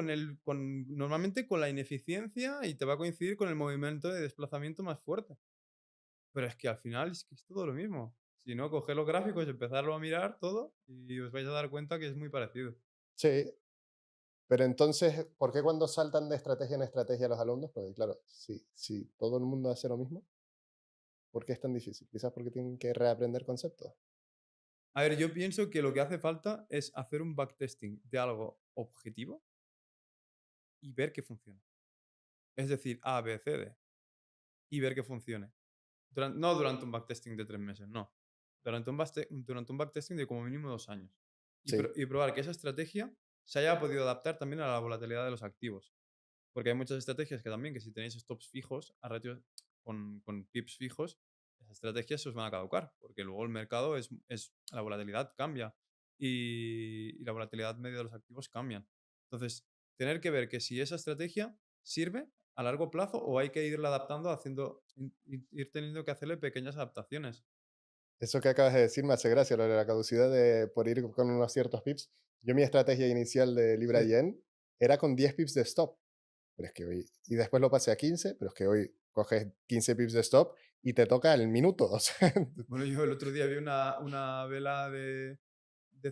normalmente con la ineficiencia y te va a coincidir con el movimiento de desplazamiento más fuerte. Pero es que al final es que es todo lo mismo. Si no, coger los gráficos y empezarlo a mirar todo y os vais a dar cuenta que es muy parecido. Sí, pero entonces, ¿por qué cuando saltan de estrategia en estrategia los alumnos? Porque claro, si todo el mundo hace lo mismo, ¿por qué es tan difícil? Quizás porque tienen que reaprender conceptos. A ver, yo pienso que lo que hace falta es hacer un backtesting de algo objetivo y ver que funciona. Es decir, A, B, C, D. Y ver que funcione. No durante un backtesting de 3 meses, no. Durante un backtesting de como mínimo 2 años. Sí, Y probar que esa estrategia se haya podido adaptar también a la volatilidad de los activos. Porque hay muchas estrategias que también, que si tenéis stops fijos, a ratios con pips fijos, esas estrategias se os van a caducar. Porque luego el mercado la volatilidad cambia y la volatilidad media de los activos cambian. Entonces, tener que ver que si esa estrategia sirve a largo plazo o hay que irla adaptando, ir teniendo que hacerle pequeñas adaptaciones. eso que acabas de decir me hace gracia, lo de la caducidad de por ir con unos ciertos pips. Yo mi estrategia inicial de Libra Sí. Yen era con 10 pips de stop, pero es que hoy, y después lo pasé a 15, pero es que hoy coges 15 pips de stop y te toca el minuto, o sea, Bueno, yo el otro día vi una vela de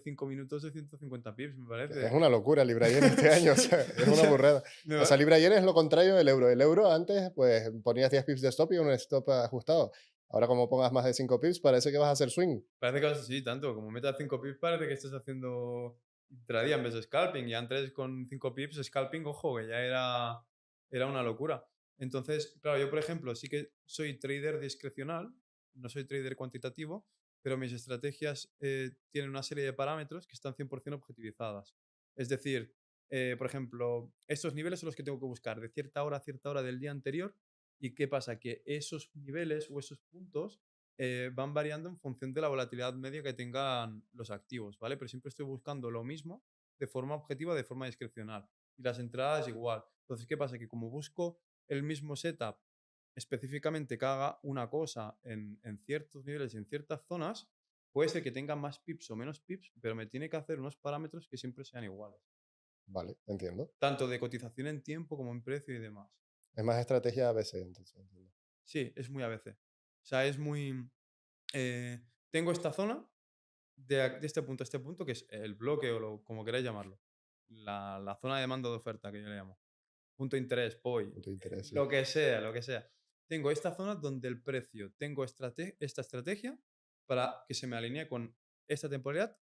5 minutos de 150 pips, me es parece. una locura Libra Yen este año, o sea, es O una sea, burrada. me O sea, va- Libra Yen es lo contrario del euro. El euro antes, pues ponías 10 pips de stop y un stop ajustado. Ahora como pongas más de 5 pips, parece que vas a hacer swing. parece que vas así, tanto. Como metas 5 pips, parece que estás haciendo intradía en vez de scalping. Y antes con 5 pips, scalping, ojo, que ya era una locura. Entonces, claro, yo por ejemplo, sí que soy trader discrecional, no soy trader cuantitativo, pero mis estrategias tienen una serie de parámetros que están 100% objetivizadas. Es decir, por ejemplo, estos niveles son los que tengo que buscar de cierta hora a cierta hora del día anterior. ¿Y qué pasa? Que esos niveles o esos puntos van variando en función de la volatilidad media que tengan los activos, ¿vale? Pero siempre estoy buscando lo mismo de forma objetiva, de forma discrecional. Y las entradas igual. Entonces, ¿qué pasa? Que como busco el mismo setup específicamente que haga una cosa en ciertos niveles y en ciertas zonas, puede ser que tenga más pips o menos pips, pero me tiene que hacer unos parámetros que siempre sean iguales. Vale, entiendo. Tanto de cotización en tiempo como en precio y demás. Es más estrategia ABC, entonces. Entiendo. Sí, es muy a veces. O sea, es muy... tengo esta zona de este punto a este punto, que es el bloque o como queráis llamarlo. La zona de demanda de oferta, que yo le llamo. Punto de interés, POI, Punto de interés, sí. lo que sea, lo que sea. Tengo esta zona donde el precio, tengo esta estrategia para que se me alinee con esta temporalidad.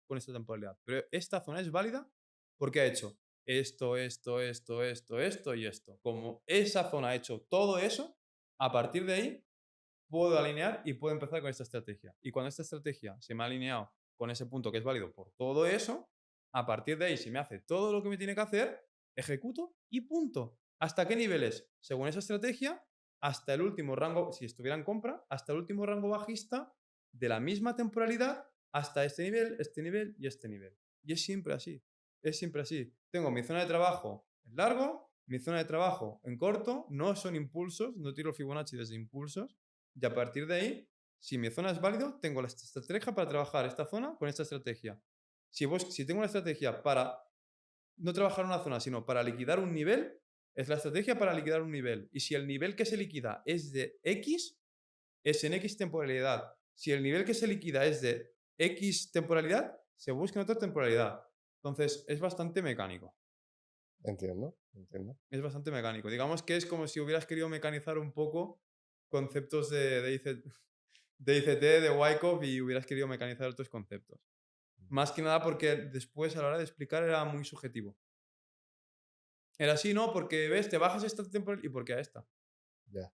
Pero esta zona es válida porque ha hecho esto y esto. Como esa zona ha hecho todo eso, a partir de ahí puedo alinear y puedo empezar con esta estrategia. Y cuando esta estrategia se me ha alineado con ese punto que es válido por todo eso, A partir de ahí, si me hace todo lo que me tiene que hacer, ejecuto y punto. ¿Hasta qué niveles? Según esa estrategia, hasta el último rango, si estuviera en compra, hasta el último rango bajista de la misma temporalidad, hasta este nivel y este nivel. Y es siempre así. Es siempre así. Tengo mi zona de trabajo en largo, mi zona de trabajo en corto, no son impulsos, no tiro Fibonacci desde impulsos, y a partir de ahí, si mi zona es válido, tengo la estrategia para trabajar esta zona con esta estrategia. Si tengo una estrategia para no trabajar una zona, sino para liquidar un nivel, es la estrategia para liquidar un nivel. Y si el nivel que se liquida es de X, es en X temporalidad. Si el nivel que se liquida es de X temporalidad, se busca en otra temporalidad. Entonces, es bastante mecánico. Entiendo, entiendo. Es bastante mecánico. Digamos que es como si hubieras querido mecanizar un poco conceptos de ICT, de Wyckoff y hubieras querido mecanizar otros conceptos. Más que nada porque después a la hora de explicar era muy subjetivo. Era así, ¿no? Porque ves, te bajas esta temporalidad y ¿por qué a esta? Ya,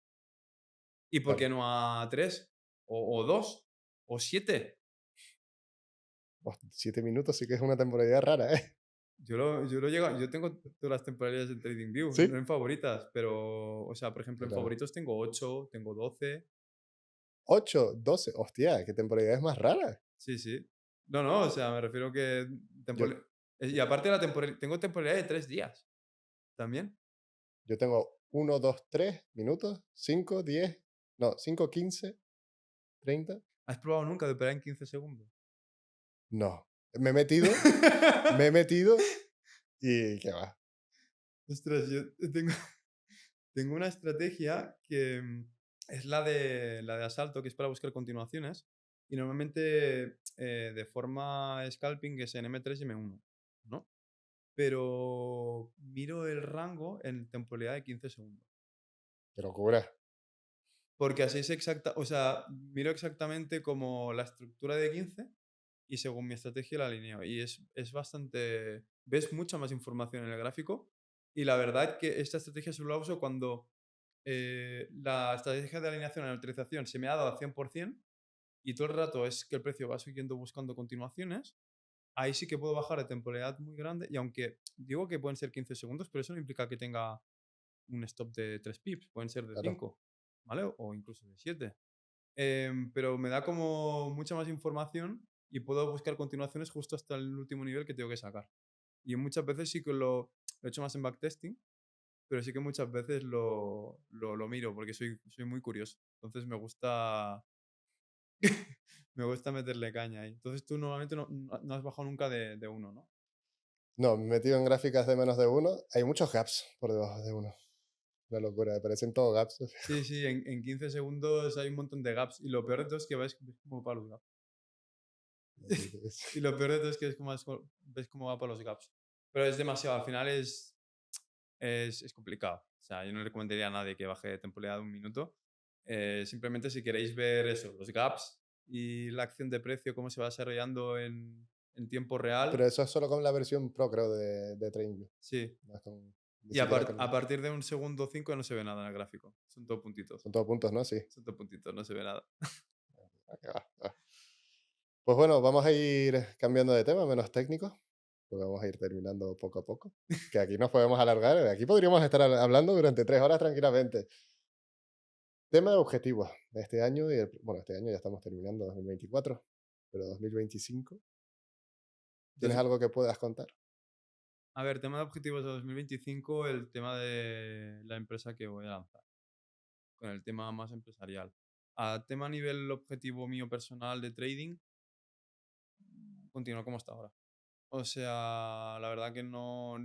¿Y por claro. qué no a 3? ¿O 2? ¿O 7? 7 minutos sí que es una temporalidad rara, ¿eh? Yo tengo todas las temporalidades en TradingView, no Sí. en favoritas, pero, o sea, por ejemplo, Qué en raro. favoritos tengo 8, tengo 12. 8, 12. Hostia, qué temporalidad es más rara. Sí, sí. No, no, o sea, me refiero que Yo, y aparte tengo temporalidad de 3 días también. yo tengo 1, 2, 3 minutos, 5, 10, no, 5, 15, 30. ¿Has probado nunca de operar en 15 segundos? No. Me he metido, me he metido y qué va. Ostras, yo tengo una estrategia que es la de asalto, que es para buscar continuaciones. Y normalmente de forma scalping es en M3 y M1, ¿no? Pero miro el rango en temporalidad de 15 segundos. Qué locura. Porque así es exacta, o sea, miro exactamente como la estructura de 15 y según mi estrategia la alineo. Y es bastante, ves mucha más información en el gráfico y la verdad que esta estrategia solo la uso cuando la estrategia de alineación y neutralización se me ha dado al 100% y todo el rato es que el precio va siguiendo buscando continuaciones, ahí sí que puedo bajar de temporalidad muy grande y aunque digo que pueden ser 15 segundos, pero eso no implica que tenga un stop de 3 pips, pueden ser de Claro. 5, ¿vale? O incluso de 7. Pero me da como mucha más información y puedo buscar continuaciones justo hasta el último nivel que tengo que sacar. Y muchas veces sí que lo he hecho más en backtesting, pero sí que muchas veces lo miro porque soy muy curioso. Entonces me gusta, me gusta meterle caña ahí. Entonces tú normalmente no has bajado nunca de uno, ¿no? No, me he metido en gráficas de menos de uno. Hay muchos gaps por debajo de uno. Una locura, me parecen todos gaps. Sí, sí, en 15 segundos hay un montón de gaps y lo peor de todo es que ves cómo para los gaps. Y lo peor de todo es que ves cómo va para los gaps. Pero es demasiado, al final es complicado. O sea, yo no le recomendaría a nadie que baje de temporalidad de un minuto. Simplemente si queréis ver eso, los gaps y la acción de precio, cómo se va desarrollando en tiempo Pero real, eso es solo con la versión Pro, creo, de TradingView. sí. No es ni Y siquiera a con... partir de un segundo 5 no se ve nada en el gráfico. Son todo puntitos. Son todos puntos, ¿no? Sí. Son todo puntitos, no se ve nada. Ah, qué va, va. Pues bueno, vamos a ir cambiando de tema, menos técnico. Pues vamos a ir terminando poco a poco. Que aquí nos podemos alargar. Aquí podríamos estar hablando durante 3 horas tranquilamente. Tema de objetivos de este año. Bueno, este año ya estamos terminando 2024. Pero 2025. ¿Tienes Entonces, algo que puedas contar? a ver, tema de objetivos de 2025, el tema de la empresa que voy a lanzar, con el tema más empresarial. A tema a nivel objetivo mío personal de trading, continúo como hasta ahora. O sea, la verdad que no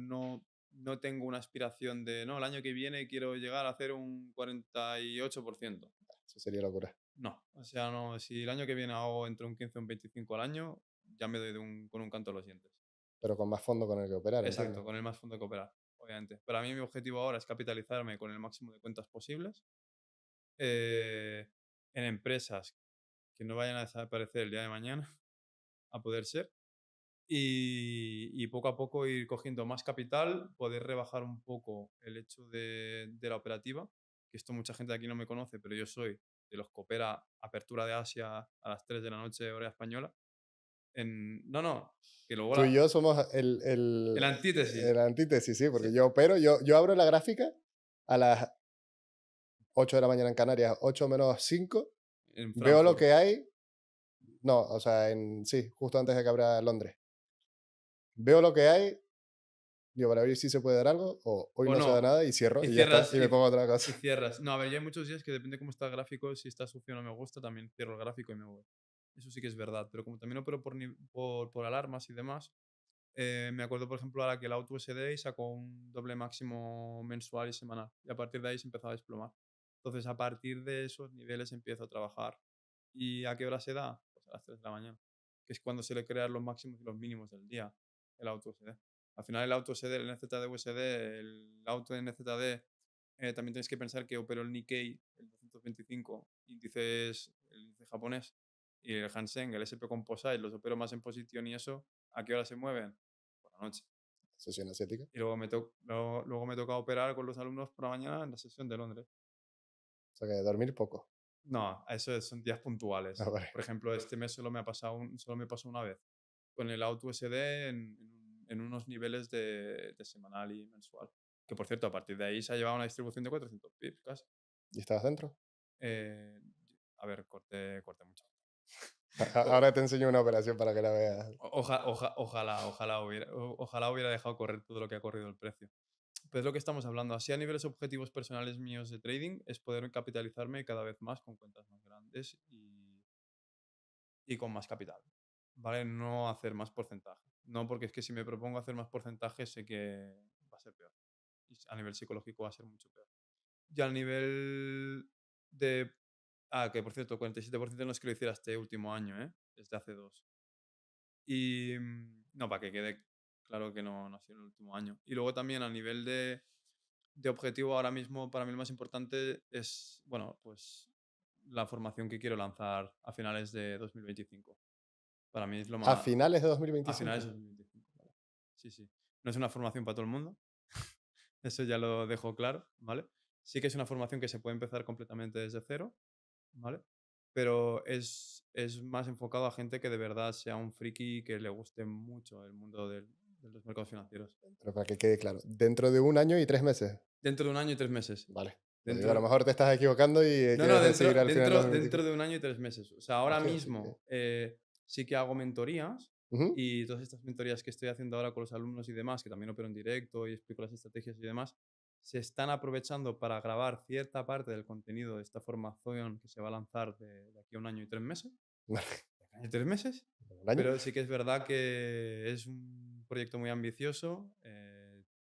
tengo una aspiración de, no, el año que viene quiero llegar a hacer un 48%. Eso sería locura. No, o sea, no, si el año que viene hago entre un 15 y un 25 al año, ya me doy con un canto a los dientes. Pero con más fondo con el que operar, Exacto, entiendo. con el más fondo que operar, obviamente. Para mí mi objetivo ahora es capitalizarme con el máximo de cuentas posibles eh, en empresas que no vayan a desaparecer el día de mañana, a poder ser. Y poco a poco ir cogiendo más capital, poder rebajar un poco el hecho de la operativa, que esto mucha gente aquí no me conoce, pero yo soy de los que opera apertura de Asia a las 3 de la noche hora española. No, no, que luego Tú y la... yo somos El el antítesis. antítesis, sí, Sí, porque yo abro la gráfica a las 8 de la mañana en Canarias, 8 menos 5, en veo lo Frankfurt. que hay, no, o sea, sí, justo antes de que abra Londres. Veo lo que hay, digo, para ver si se puede dar algo, o hoy O no se da no, nada y cierro y y ya está, cierras y me pongo otra y cosa. cierras. No, a ver, ya hay muchos días que depende cómo está el gráfico, si está sucio o no me gusta, también cierro el gráfico y me voy. Eso sí que es verdad, pero como también opero por alarmas y demás, me acuerdo, por ejemplo, ahora que el Auto USD sacó un doble máximo mensual y semanal, y a partir de ahí se empezó a desplomar. Entonces, a partir de esos niveles empiezo a trabajar. ¿Y a qué hora se da? Pues a las 3 de la mañana, que es cuando se le crean los máximos y los mínimos del día, el Auto USD. Al final, el Auto USD, el NZD USD, el Auto NZD, también tienes que pensar que operó el Nikkei, el 225, el índice japonés, y el Hansen, el SP Composite, los opero más en posición y eso, ¿a qué hora se mueven? Por la noche. Sesión asiática. Y luego me toca operar con los alumnos por la mañana en la sesión de Londres. O sea que dormir poco. No, eso son días Ah, puntuales. vale. Por ejemplo, este mes solo me pasó una vez. Con el Auto USD en unos niveles de semanal y mensual. Que por cierto, a partir de ahí se ha llevado una distribución de 400 pips casi. ¿Y estabas dentro? Eh, a ver, corté mucho. Ahora te enseño una operación para que la veas. Ojalá hubiera dejado correr todo lo que ha corrido el precio. Pero es lo que estamos hablando. Así a niveles objetivos personales míos de trading es poder capitalizarme cada vez más con cuentas más grandes y con más capital. ¿Vale? No hacer más porcentaje. No, porque es que si me propongo hacer más porcentaje sé que va a ser peor. Y a nivel psicológico va a ser mucho peor. Y a nivel de... Ah, que por cierto, 47% no es que lo hiciera este último año, ¿eh? Desde hace dos. Y no, para que quede claro que no ha sido el último año. Y luego también a nivel de objetivo ahora mismo, para mí lo más importante es, bueno, pues la formación que quiero lanzar a finales de 2025. Para mí es lo A más... finales de A finales de 2025. 2025, ¿vale? Sí, sí. No es una formación para todo el mundo, eso ya lo dejo claro, ¿vale? Sí que es una formación que se puede empezar completamente desde cero, ¿vale? Pero es más enfocado a gente que de verdad sea un friki y que le guste mucho el mundo de los mercados financieros. Pero para que quede claro, dentro de 1 año y 3 meses. Dentro de un año y 3 meses. Vale. Lo digo, a lo Dentro, mejor te estás equivocando y no, no, quieres decir al final de dentro 2025. de un año y 3 meses. O sea, ahora Ok, ok, ok. mismo sí que hago mentorías Ujú. y todas estas mentorías que estoy haciendo ahora con los alumnos y demás, que también opero en directo y explico las estrategias y demás, se están aprovechando para grabar cierta parte del contenido de esta formación que se va a lanzar de aquí a un año y 3 meses. ¿Un año y 3 meses? ¿Un año? Pero sí que es verdad que es un proyecto muy ambicioso.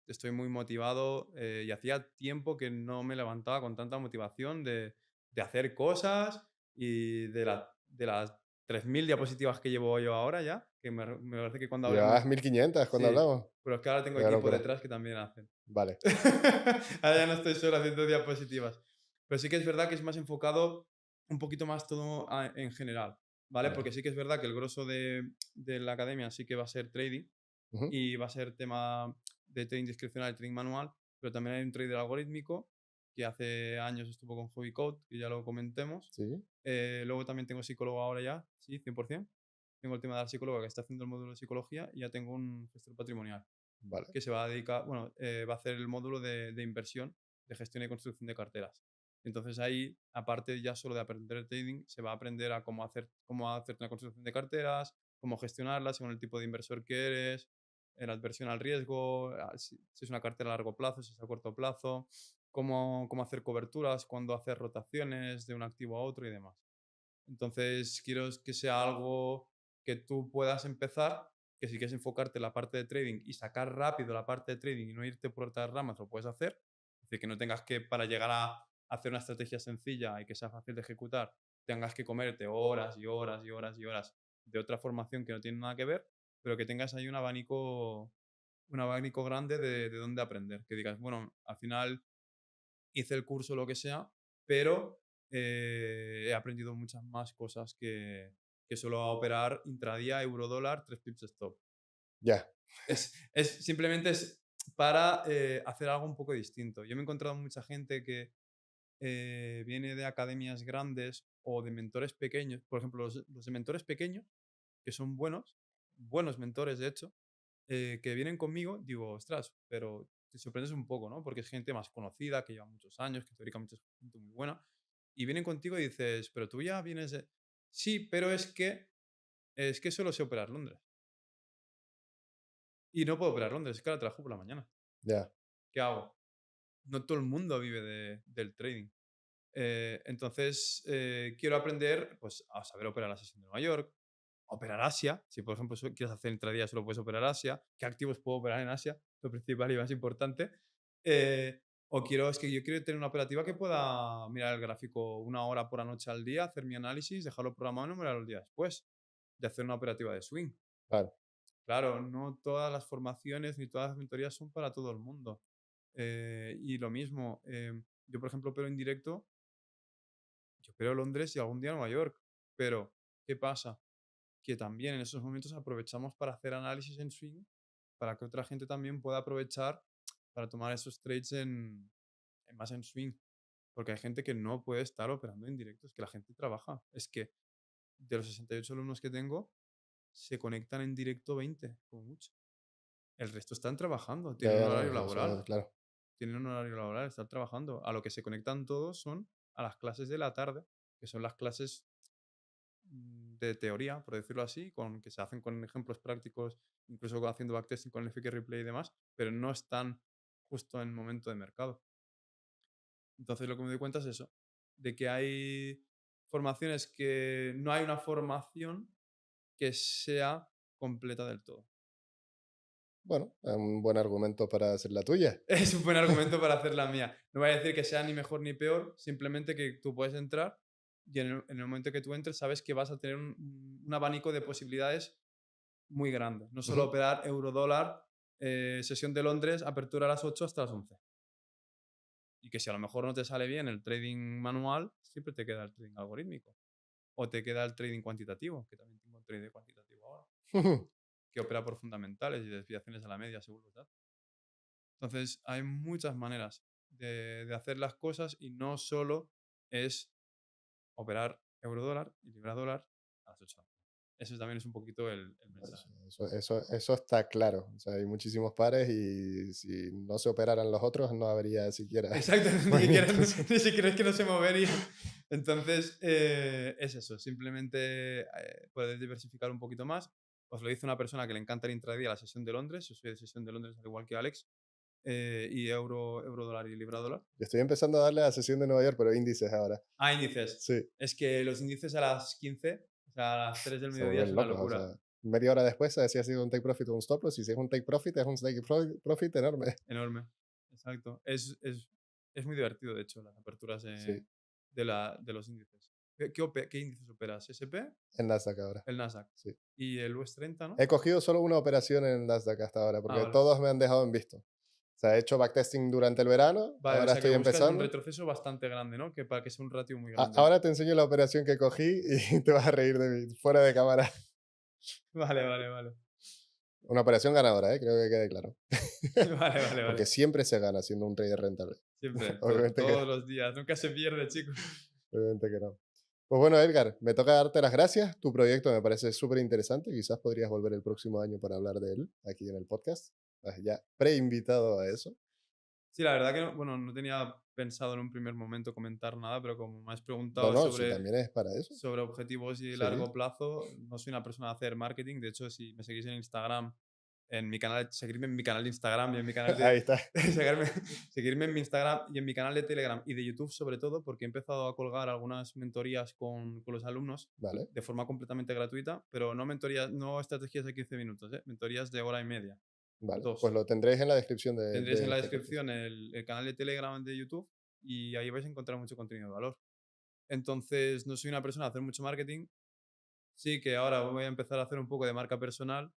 Estoy muy motivado y hacía tiempo que no me levantaba con tanta motivación de hacer cosas y de las 3.000 diapositivas que llevo yo ahora ya, que me parece que cuando Llevabas hablemos... 1500 cuando Sí, hablamos. pero es que ahora tengo Qué equipo locura. detrás que también hacen. Vale. Ahora ya no estoy solo haciendo diapositivas. Pero sí que es verdad que es más enfocado un poquito más todo en general, ¿vale? Vale. Porque sí que es verdad que el grosso de la academia sí que va a ser trading Ujú. y va a ser tema de trading discrecional y trading manual, pero también hay un trader algorítmico que hace años estuvo con Hobby Code, que ya lo comentemos. Sí. Luego también tengo psicólogo ahora ya, sí, 100%. Tengo el tema de la psicóloga que está haciendo el módulo de psicología y ya tengo un gestor patrimonial Vale. que se va a dedicar, bueno, va a hacer el módulo de inversión, de gestión y construcción de carteras. Entonces ahí, aparte ya solo de aprender el trading, se va a aprender a cómo hacer una construcción de carteras, cómo gestionarlas según el tipo de inversor que eres, la adversión al riesgo, si es una cartera a largo plazo, si es a corto plazo, cómo hacer coberturas, cuándo hacer rotaciones de un activo a otro y demás. Entonces, quiero que sea algo que tú puedas empezar, que si quieres enfocarte en la parte de trading y sacar rápido la parte de trading y no irte por otras ramas, lo puedes hacer. Es decir, que no tengas que, para llegar a hacer una estrategia sencilla y que sea fácil de ejecutar, tengas que comerte horas y horas y horas y horas de otra formación que no tiene nada que ver, pero que tengas ahí un abanico grande de dónde aprender. Que digas, bueno, al final hice el curso, lo que sea, pero he aprendido muchas más cosas que solo a operar intradía, euro dólar, 3 pips stop. Ya. Simplemente es para hacer algo un poco distinto. Yo me he encontrado mucha gente que viene de academias grandes o de mentores pequeños. Por ejemplo, los de mentores pequeños, que son buenos, buenos mentores, de hecho, que vienen conmigo, digo, ostras, pero te sorprendes un poco, ¿no? Porque es gente más conocida, que lleva muchos años, que teóricamente es gente muy buena, y vienen contigo y dices, pero tú ya vienes de... Sí, pero es que solo sé operar Londres. Y no puedo operar Londres, es que ahora trabajo por la mañana. Ya, ¿Qué hago? No todo el mundo vive del trading. Entonces, quiero aprender pues, a saber operar la sesión de Nueva York, operar Asia. Si, por ejemplo, quieres hacer intradía, solo puedes operar Asia. ¿Qué activos puedo operar en Asia? Lo principal y más importante. Es que yo quiero tener una operativa que pueda mirar el gráfico 1 hora por la noche al día, hacer mi análisis, dejarlo programado y no mirarlo el día después de hacer una operativa de swing. claro. Claro, no todas las formaciones ni todas las mentorías son para todo el mundo. Y lo mismo, yo, por ejemplo, opero en directo. Yo opero Londres y algún día Nueva York. Pero, ¿qué pasa? Que también en esos momentos aprovechamos para hacer análisis en swing, para que otra gente también pueda aprovechar para tomar esos trades más en swing. Porque hay gente que no puede estar operando en directo, es que la gente trabaja. Es que de los 68 alumnos que tengo, se conectan en directo 20, como mucho. El resto están trabajando, Ya, tienen un ya, no, horario laboral. claro. Tienen un horario laboral, están trabajando. A lo que se conectan todos son a las clases de la tarde, que son las clases de teoría, por decirlo así, que se hacen con ejemplos prácticos, incluso haciendo backtesting con el FK Replay y demás, pero no están justo en el momento de mercado. Entonces lo que me doy cuenta es eso, de que hay formaciones que no hay una formación que sea completa del todo. Bueno, es un buen argumento para hacer la tuya. Es un buen argumento para hacer la mía. No voy a decir que sea ni mejor ni peor, simplemente que tú puedes entrar y en el momento que tú entres sabes que vas a tener un abanico de posibilidades muy grande. No solo Ujú. operar euro-dólar, sesión de Londres, apertura a las 8 hasta las 11. Y que si a lo mejor no te sale bien el trading manual, siempre te queda el trading algorítmico. O te queda el trading cuantitativo, que también tengo un trading cuantitativo ahora, que opera por fundamentales y desviaciones a la media según los datos. Entonces, hay muchas maneras de hacer las cosas y no solo es operar euro-dólar y libra-dólar a las 8. Eso también es un poquito el mensaje. Eso está claro. O sea, hay muchísimos pares y si no se operaran los otros, no habría siquiera Exacto, movimientos. ni siquiera es que no se movería. Entonces, es eso, simplemente poder diversificar un poquito más. Os lo dice una persona que le encanta el intradía, la sesión de Londres. Yo soy de sesión de Londres, al igual que Alex. Y euro-dólar y libra-dólar. Yo estoy empezando a darle a la sesión de Nueva York, pero índices ahora. Índices. Sí, Es que los índices a las 15, o sea, a las 3 del se mediodía es vuelven una locos. O locura. sea, media hora después sabes si ha sido un take profit o un stop loss. Y si es un take profit, es un take profit enorme. Enorme. Exacto. Es muy divertido, de hecho, las aperturas Sí, de los índices. ¿Qué índices operas? ¿SP? en Nasdaq ahora. El Nasdaq. Sí. Y el US 30, ¿no? He cogido solo una operación en Nasdaq hasta ahora, porque Vale. todos me han dejado en visto. O sea, he hecho backtesting durante el verano, Vale, o ahora sea que estoy buscas un empezando. retroceso bastante grande, ¿no? Que para que sea un ratio muy grande. Ahora te enseño la operación que cogí y te vas a reír de mí, fuera de cámara. Vale, vale, vale. Una operación ganadora, ¿eh? Creo que quede claro. Vale, vale, Porque vale. siempre se gana siendo un trader rentable. Siempre, Obviamente que, todos los días. Nunca se pierde, chicos. obviamente que no. Pues bueno, Edgar, me toca darte las gracias. Tu proyecto me parece súper interesante. Quizás podrías volver el próximo año para hablar de él aquí en el podcast. Estás ya preinvitado a eso. Sí, la verdad que no, bueno, no tenía pensado en un primer momento comentar nada, pero como me has No, preguntado no, si también es para eso. sobre objetivos y Sí, largo plazo, no soy una persona de hacer marketing. De hecho, si me seguís en Instagram, en mi canal, seguirme en mi canal de Instagram y en mi canal ahí de... está. seguirme, seguirme en mi Instagram y en mi canal de Telegram y de YouTube sobre todo, porque he empezado a colgar algunas mentorías con los alumnos Vale, de forma completamente gratuita, pero no mentorías, no estrategias de 15 minutos, mentorías de hora y media. vale. Pues Dos. lo tendréis en la descripción Tendréis en de la este podcast. descripción el canal de Telegram de YouTube y ahí vais a encontrar mucho contenido de valor. Entonces, no soy una persona de hacer mucho marketing. Sí que ahora voy a empezar a hacer un poco de marca personal,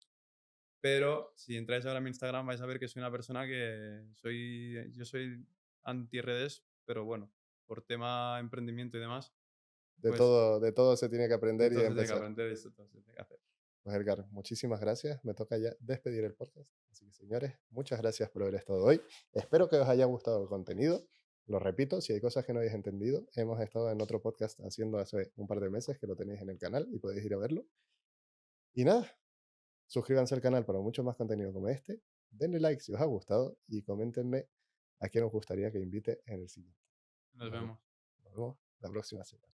pero si entráis ahora a mi Instagram vais a ver que soy una persona yo soy anti-redes, pero bueno, por tema emprendimiento y demás, pues De todo se tiene que aprender y esto se tiene que empezar. aprender, esto todo se tiene que hacer. Pues Edgar, muchísimas gracias. Me toca ya despedir el podcast. Así que señores, muchas gracias por haber estado hoy. Espero que os haya gustado el contenido. Lo repito, si hay cosas que no habéis entendido, hemos estado en otro podcast haciendo hace un par de meses que lo tenéis en el canal y podéis ir a verlo. Y nada, Suscríbanse al canal para mucho más contenido como este. Denle like si os ha gustado y coméntenme a quién os gustaría que invite en el siguiente. Nos Nos vemos. nos vemos la próxima semana.